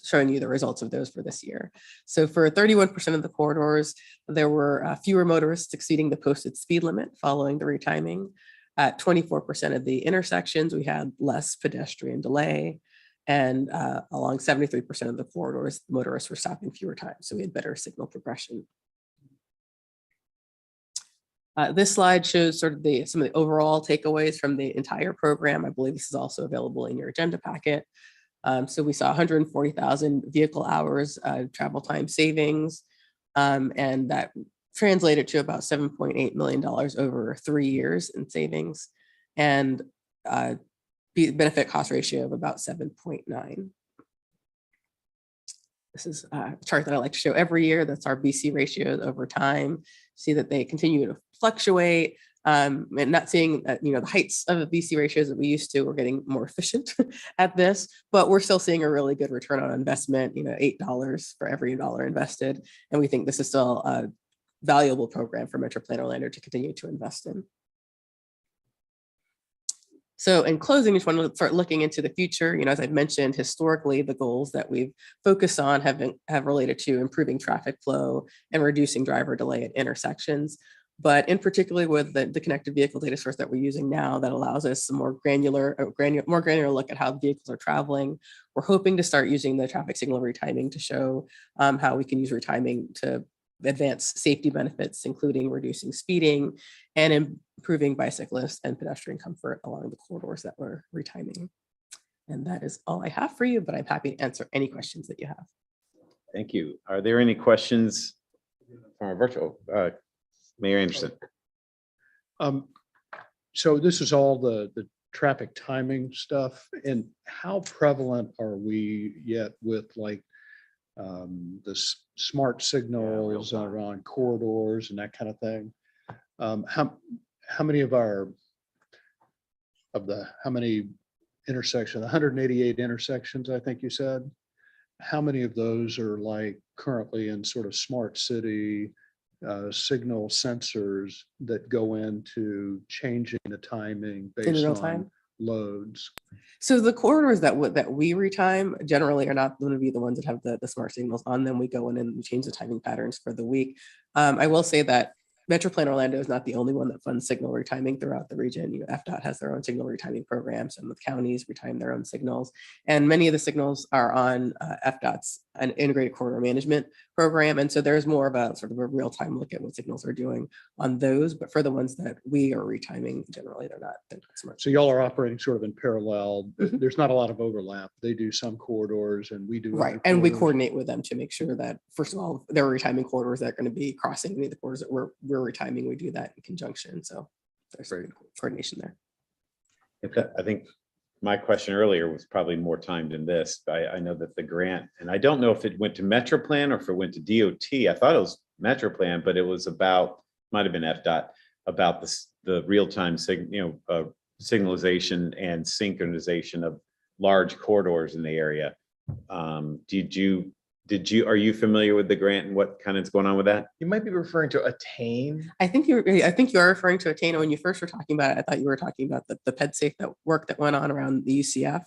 showing you the results of those for this year. So for 31% of the corridors, there were fewer motorists exceeding the posted speed limit following the retiming. At 24% of the intersections, we had less pedestrian delay. And along 73% of the corridors, motorists were stopping fewer times. So we had better signal progression. This slide shows sort of some of the overall takeaways from the entire program. I believe this is also available in your agenda packet. So we saw 140,000 vehicle hours travel time savings, and that translated to about $7.8 million over 3 years in savings, and benefit cost ratio of about 7.9. This is a chart that I like to show every year. That's our BC ratios over time. See that they continue to fluctuate. And not seeing the heights of the BC ratios that we used to. We're getting more efficient at this, but we're still seeing a really good return on investment. $8 for every dollar invested, and we think this is still a valuable program for Metroplan Orlando to continue to invest in. So in closing, just want to start looking into the future. As I've mentioned, historically, the goals that we've focused on have related to improving traffic flow and reducing driver delay at intersections. But in particular with the connected vehicle data source that we're using now that allows us some more granular look at how vehicles are traveling. We're hoping to start using the traffic signal retiming to show how we can use retiming to advance safety benefits, including reducing speeding and improving bicyclist and pedestrian comfort along the corridors that we're retiming. And that is all I have for you, but I'm happy to answer any questions that you have. Thank you. Are there any questions from our virtual? Mayor Anderson. So this is all the traffic timing stuff, and how prevalent are we yet with like the smart signals on corridors and that kind of thing? How many intersections, 188 intersections, I think you said, how many of those are like currently in sort of smart city signal sensors that go into changing the timing In based real on time? loads? So the corridors that we retime generally are not going to be the ones that have the smart signals on them. We go in and change the timing patterns for the week. I will say that Metropound Orlando is not the only one that funds signal retiming throughout the region. FDOT has their own signal retiming programs, and the counties retime their own signals. And many of the signals are on FDOT's an integrated corridor management program. And so there's more of a sort of a real-time look at what signals are doing on those. But for the ones that we are retiming, generally they're not smart. So y'all are operating sort of in parallel. Mhm. There's not a lot of overlap. They do some corridors and we do. Right. other And we corridors. coordinate with them to make sure that, first of all, they're retiming corridors that are going to be crossing any of the corridors that we're retiming. We do that in conjunction. So there's good coordination there. I think my question earlier was probably more timed than this. I know that the grant, and I don't know if it went to Metroplan or if it went to DOT. I thought it was Metroplan, but it was about, might have been FDOT, about the real-time signalization and synchronization of large corridors in the area. Are you familiar with the grant and what kind of is going on with that? You might be referring to Attain. I think you are referring to Attain. When you first were talking about it, I thought you were talking about the PedSafe work that went on around the UCF.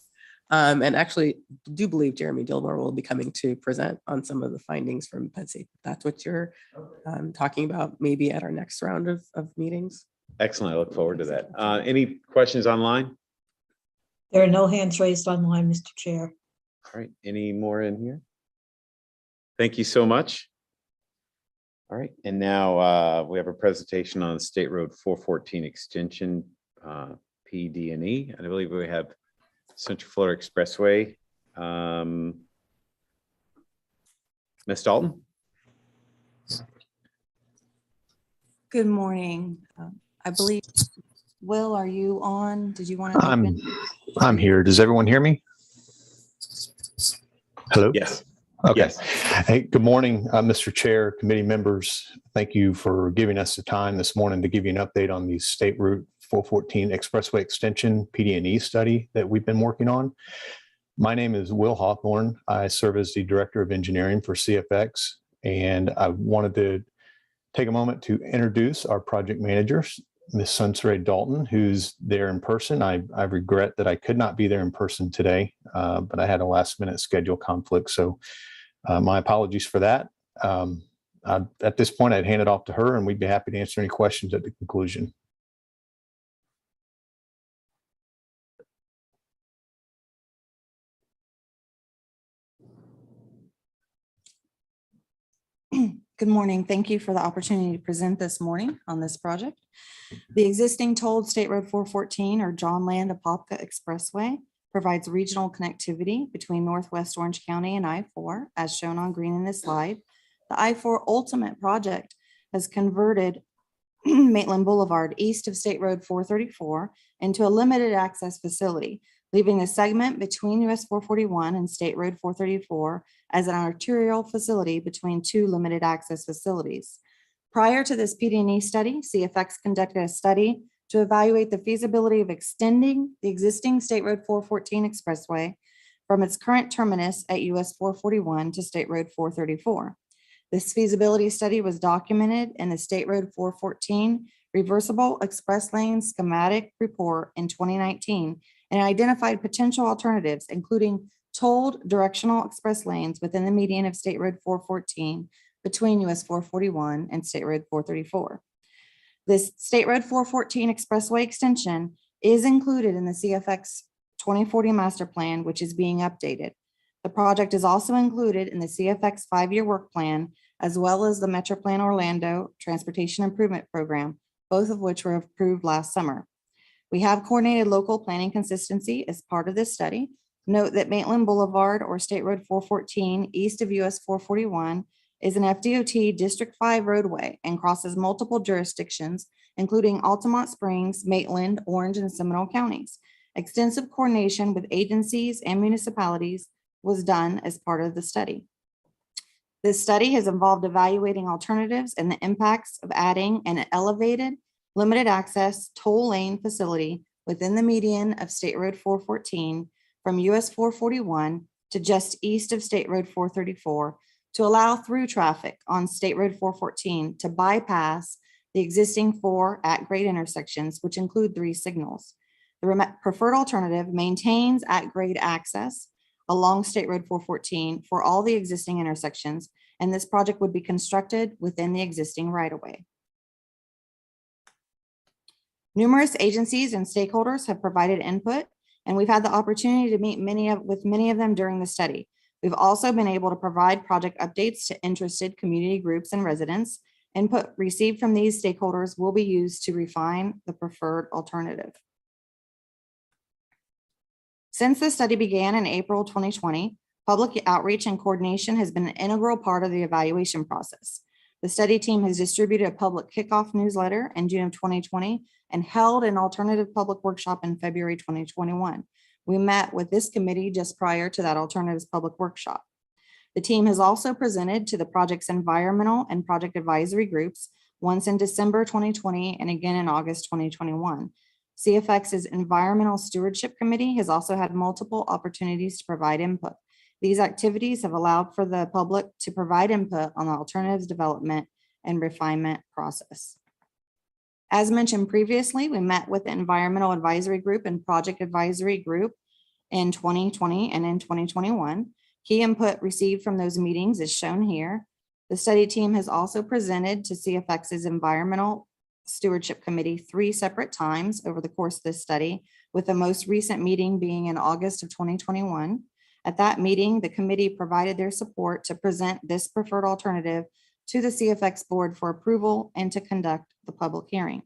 And actually do believe Jeremy Dillmore will be coming to present on some of the findings from PedSafe. That's what you're talking about, maybe at our next round of meetings. Excellent. I look forward to that. Any questions online? There are no hands raised online, Mr. Chair. All right. Any more in here? Thank you so much. All right. And now we have a presentation on State Road 414 extension, PD&E. I believe we have Central Florida Expressway. Ms. Dalton? Good morning. I believe, Will, are you on? Did you want to? I'm here. Does everyone hear me? Hello? Yes. Okay. Yes. Hey, good morning, Mr. Chair, committee members. Thank you for giving us the time this morning to give you an update on the State Route 414 Expressway Extension PD&E study that we've been working on. My name is Will Hawthorne. I serve as the Director of Engineering for CFX, and I wanted to take a moment to introduce our project manager, Ms. Sunsaray Dalton, who's there in person. I regret that I could not be there in person today, but I had a last minute schedule conflict. So my apologies for that. At this point, I'd hand it off to her and we'd be happy to answer any questions at the conclusion. Good morning. Thank you for the opportunity to present this morning on this project. The existing tolled State Road 414 or John Land Apopka Expressway provides regional connectivity between Northwest Orange County and I-4, as shown on green in this slide. The I-4 Ultimate project has converted Maitland Boulevard east of State Road 434 into a limited access facility, leaving the segment between US 441 and State Road 434 as an arterial facility between two limited access facilities. Prior to this PD&E study, CFX conducted a study to evaluate the feasibility of extending the existing State Road 414 expressway from its current terminus at US 441 to State Road 434. This feasibility study was documented in the State Road 414 reversible express lane schematic report in 2019 and identified potential alternatives, including tolled directional express lanes within the median of State Road 414 between US 441 and State Road 434. This State Road 414 expressway extension is included in the CFX 2040 master plan, which is being updated. The project is also included in the CFX 5-year work plan, as well as the Metroplan Orlando Transportation Improvement Program, both of which were approved last summer. We have coordinated local planning consistency as part of this study. Note that Maitland Boulevard or State Road 414 east of US 441 is an FDOT District 5 roadway and crosses multiple jurisdictions, including Altamont Springs, Maitland, Orange, and Seminole counties. Extensive coordination with agencies and municipalities was done as part of the study. This study has involved evaluating alternatives and the impacts of adding an elevated, limited access toll lane facility within the median of State Road 414 from US 441 to just east of State Road 434 to allow through traffic on State Road 414 to bypass the existing 4 at-grade intersections, which include 3 signals. The preferred alternative maintains at-grade access along State Road 414 for all the existing intersections, and this project would be constructed within the existing right-of-way. Numerous agencies and stakeholders have provided input, and we've had the opportunity to meet with many of them during the study. We've also been able to provide project updates to interested community groups and residents. Input received from these stakeholders will be used to refine the preferred alternative. Since the study began in April 2020, public outreach and coordination has been an integral part of the evaluation process. The study team has distributed a public kickoff newsletter in June of 2020 and held an alternative public workshop in February 2021. We met with this committee just prior to that alternatives public workshop. The team has also presented to the project's environmental and project advisory groups once in December 2020 and again in August 2021. CFX's Environmental Stewardship Committee has also had multiple opportunities to provide input. These activities have allowed for the public to provide input on the alternatives development and refinement process. As mentioned previously, we met with the Environmental Advisory Group and Project Advisory Group in 2020 and in 2021. Key input received from those meetings is shown here. The study team has also presented to CFX's Environmental Stewardship Committee 3 separate times over the course of this study, with the most recent meeting being in August of 2021. At that meeting, the committee provided their support to present this preferred alternative to the CFX board for approval and to conduct the public hearing.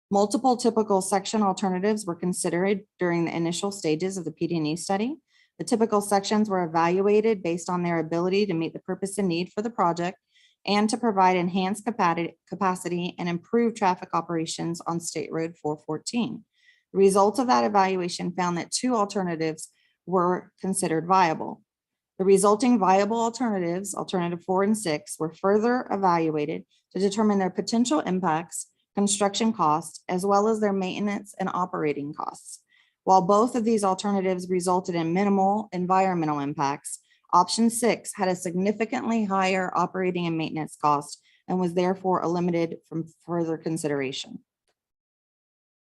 Multiple typical section alternatives were considered during the initial stages of the PD&E study. The typical sections were evaluated based on their ability to meet the purpose and need for the project and to provide enhanced capacity and improve traffic operations on State Road 414. The results of that evaluation found that 2 alternatives were considered viable. The resulting viable alternatives, alternative 4 and 6, were further evaluated to determine their potential impacts, construction costs, as well as their maintenance and operating costs. While both of these alternatives resulted in minimal environmental impacts, option 6 had a significantly higher operating and maintenance cost and was therefore eliminated from further consideration.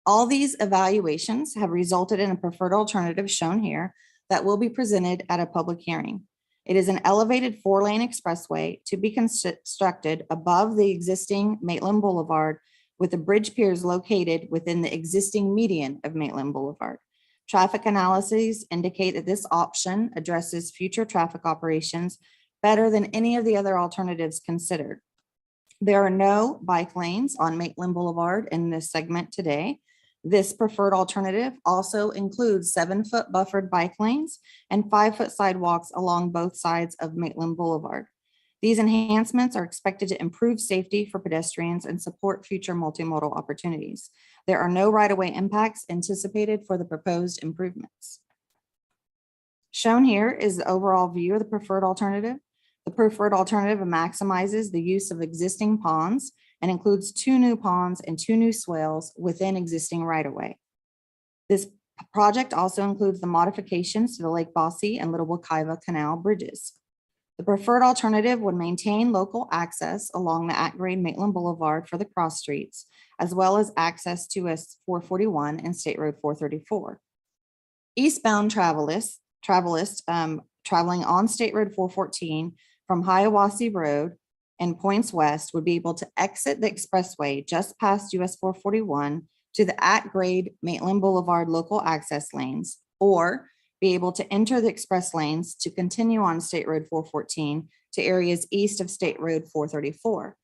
All these evaluations have resulted in a preferred alternative shown here that will be presented at a public hearing. It is an elevated 4-lane expressway to be constructed above the existing Maitland Boulevard, with the bridge piers located within the existing median of Maitland Boulevard. Traffic analyses indicate that this option addresses future traffic operations better than any of the other alternatives considered. There are no bike lanes on Maitland Boulevard in this segment today. This preferred alternative also includes 7-foot buffered bike lanes and 5-foot sidewalks along both sides of Maitland Boulevard. These enhancements are expected to improve safety for pedestrians and support future multimodal opportunities. There are no right-of-way impacts anticipated for the proposed improvements. Shown here is the overall view of the preferred alternative. The preferred alternative maximizes the use of existing ponds and includes 2 new ponds and 2 new swales within existing right-of-way. This project also includes the modifications to the Lake Bosse and Little Wekiva Canal bridges. The preferred alternative would maintain local access along the at-grade Maitland Boulevard for the cross streets, as well as access to US 441 and State Road 434. Eastbound travelers traveling on State Road 414 from Hiawassee Road and points west would be able to exit the expressway just past US 441 to the at-grade Maitland Boulevard local access lanes, or be able to enter the express lanes to continue on State Road 414 to areas east of State Road 434.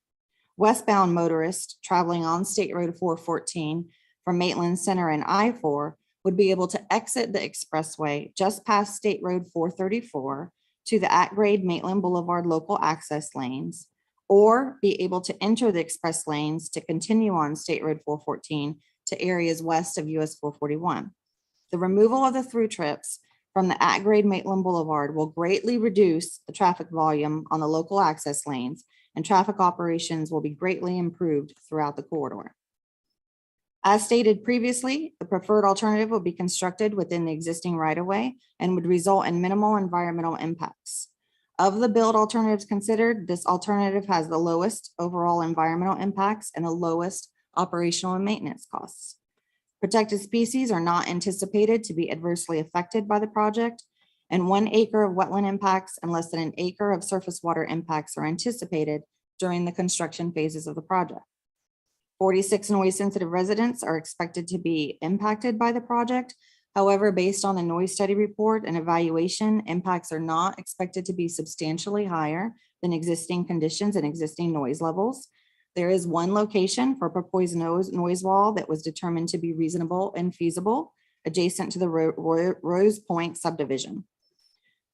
Westbound motorists traveling on State Road 414 from Maitland Center and I-4 would be able to exit the expressway just past State Road 434 to the at-grade Maitland Boulevard local access lanes, or be able to enter the express lanes to continue on State Road 414 to areas west of US 441. The removal of the through trips from the at-grade Maitland Boulevard will greatly reduce the traffic volume on the local access lanes, and traffic operations will be greatly improved throughout the corridor. As stated previously, the preferred alternative will be constructed within the existing right-of-way and would result in minimal environmental impacts. Of the build alternatives considered, this alternative has the lowest overall environmental impacts and the lowest operational and maintenance costs. Protected species are not anticipated to be adversely affected by the project, and 1 acre of wetland impacts and less than an acre of surface water impacts are anticipated during the construction phases of the project. 46 noise-sensitive residents are expected to be impacted by the project. However, based on the noise study report and evaluation, impacts are not expected to be substantially higher than existing conditions and existing noise levels. There is one location for a proposed noise wall that was determined to be reasonable and feasible adjacent to the Rose Point subdivision.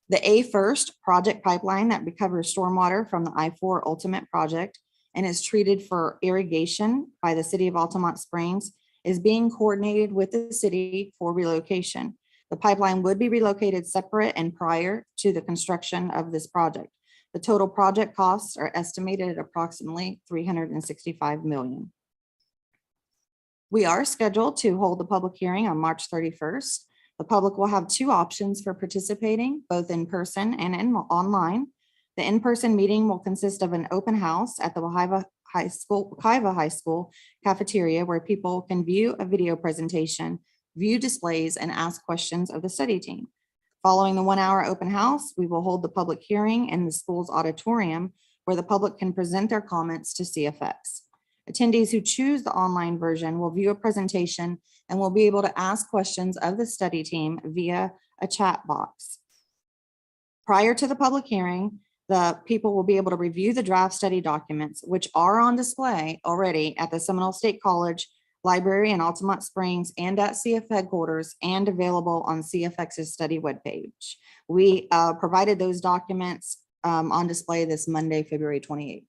The A-First project pipeline that recovers stormwater from the I-4 Ultimate project and is treated for irrigation by the city of Altamont Springs is being coordinated with the city for relocation. The pipeline would be relocated separate and prior to the construction of this project. The total project costs are estimated at approximately $365 million. We are scheduled to hold the public hearing on March 31st. The public will have 2 options for participating, both in person and online. The in-person meeting will consist of an open house at the Wekiva High School cafeteria, where people can view a video presentation, view displays, and ask questions of the study team. Following the 1-hour open house, we will hold the public hearing in the school's auditorium, where the public can present their comments to CFX. Attendees who choose the online version will view a presentation and will be able to ask questions of the study team via a chat box. Prior to the public hearing, the people will be able to review the draft study documents, which are on display already at the Seminole State College Library in Altamont Springs and at CF headquarters, and available on CFX's study webpage. We provided those documents on display this Monday, February 28th.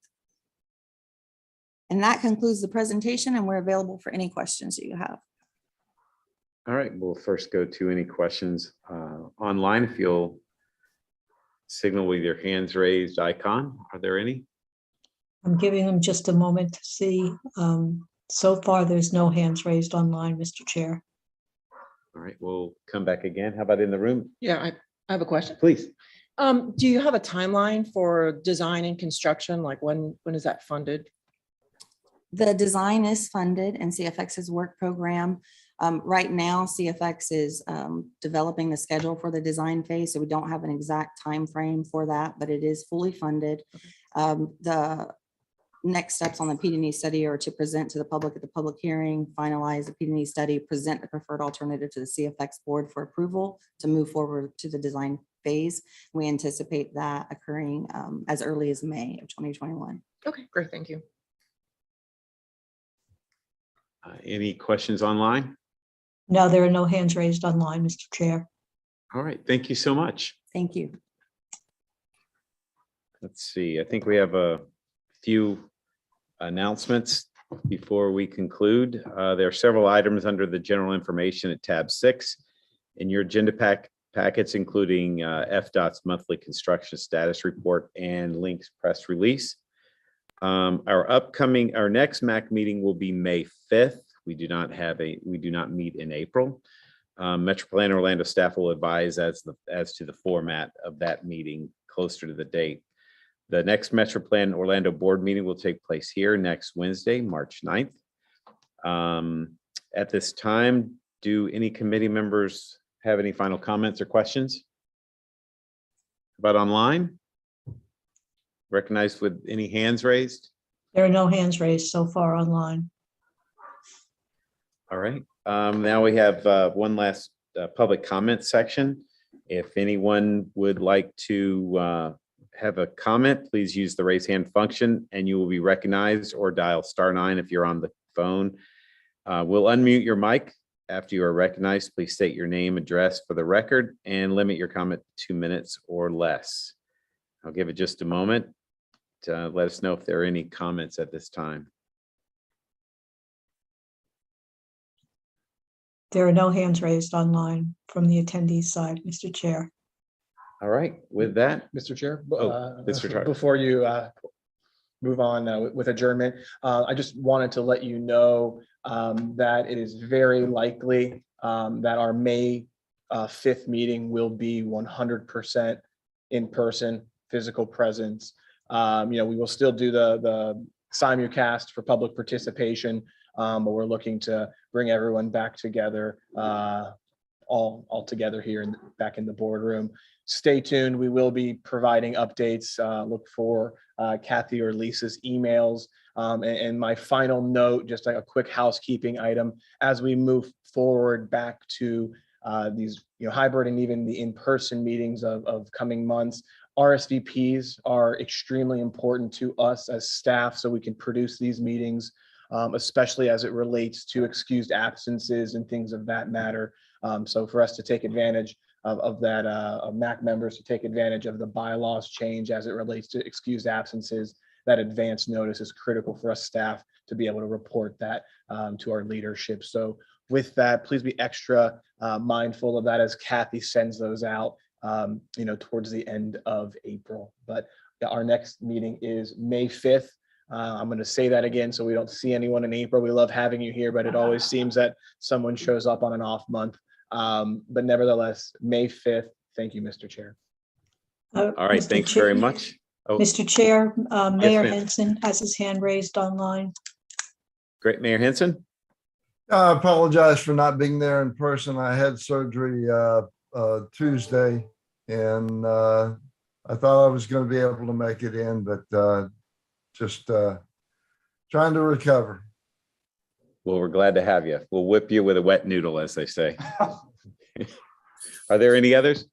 And that concludes the presentation, and we're available for any questions that you have. All right, we'll first go to any questions online. If you'll signal with your hands raised icon. Are there any? I'm giving them just a moment to see. So far, there's no hands raised online, Mr. Chair. All right, we'll come back again. How about in the room? Yeah, I have a question. Please. Do you have a timeline for design and construction? Like when is that funded? The design is funded in CFX's work program. Right now, CFX is developing the schedule for the design phase, so we don't have an exact time frame for that, but it is fully funded. The next steps on the PD&E study are to present to the public at the public hearing, finalize the PD&E study, present the preferred alternative to the CFX board for approval to move forward to the design phase. We anticipate that occurring as early as May of 2021. Okay, great, thank you. Any questions online? No, there are no hands raised online, Mr. Chair. All right, thank you so much. Thank you. Let's see, I think we have a few announcements before we conclude. There are several items under the general information at tab 6 in your agenda packets, including FDOT's monthly construction status report and Link's press release. Our next MAC meeting will be May 5th. We do not meet in April. Metropound Orlando staff will advise as to the format of that meeting closer to the date. The next Metroplan Orlando board meeting will take place here next Wednesday, March 9th. At this time, do any committee members have any final comments or questions about online? Recognized with any hands raised? There are no hands raised so far online. All right, now we have one last public comment section. If anyone would like to have a comment, please use the raise hand function and you will be recognized, or dial *9 if you're on the phone. We'll unmute your mic after you are recognized. Please state your name, address for the record, and limit your comment to 2 minutes or less. I'll give it just a moment to let us know if there are any comments at this time. There are no hands raised online from the attendees side, Mr. Chair. All right, with that, Mr. Chair, Mr. Charter. before you move on with adjournment, I just wanted to let you know that it is very likely that our May 5th meeting will be 100% in person, physical presence. We will still do the simulcast for public participation, but we're looking to bring everyone back together, all together here back in the boardroom. Stay tuned. We will be providing updates. Look for Kathy or Lisa's emails. And my final note, just like a quick housekeeping item, as we move forward back to these hybrid and even the in-person meetings of coming months, RSVPs are extremely important to us as staff so we can produce these meetings, especially as it relates to excused absences and things of that matter. So for us to take advantage of that, MAC members to take advantage of the bylaws change as it relates to excused absences, that advance notice is critical for us staff to be able to report that to our leadership. So with that, please be extra mindful of that as Kathy sends those out, towards the end of April. But our next meeting is May 5th. I'm going to say that again so we don't see anyone in April. We love having you here, but it always seems that someone shows up on an off month. But nevertheless, May 5th. Thank you, Mr. Chair. All right, Mr. thanks Chair- very much. Oh, Mr. Chair, Mayor ma'am. Henson has his hand raised online. great, Mayor Henson. I apologize for not being there in person. I had surgery Tuesday, and I thought I was going to be able to make it in, but just trying to recover. Well, we're glad to have you. We'll whip you with a wet noodle, as they say. Are there any others?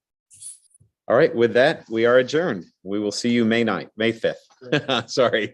All right, with that, we are adjourned. We will see you May 9th, May 5th. Sorry.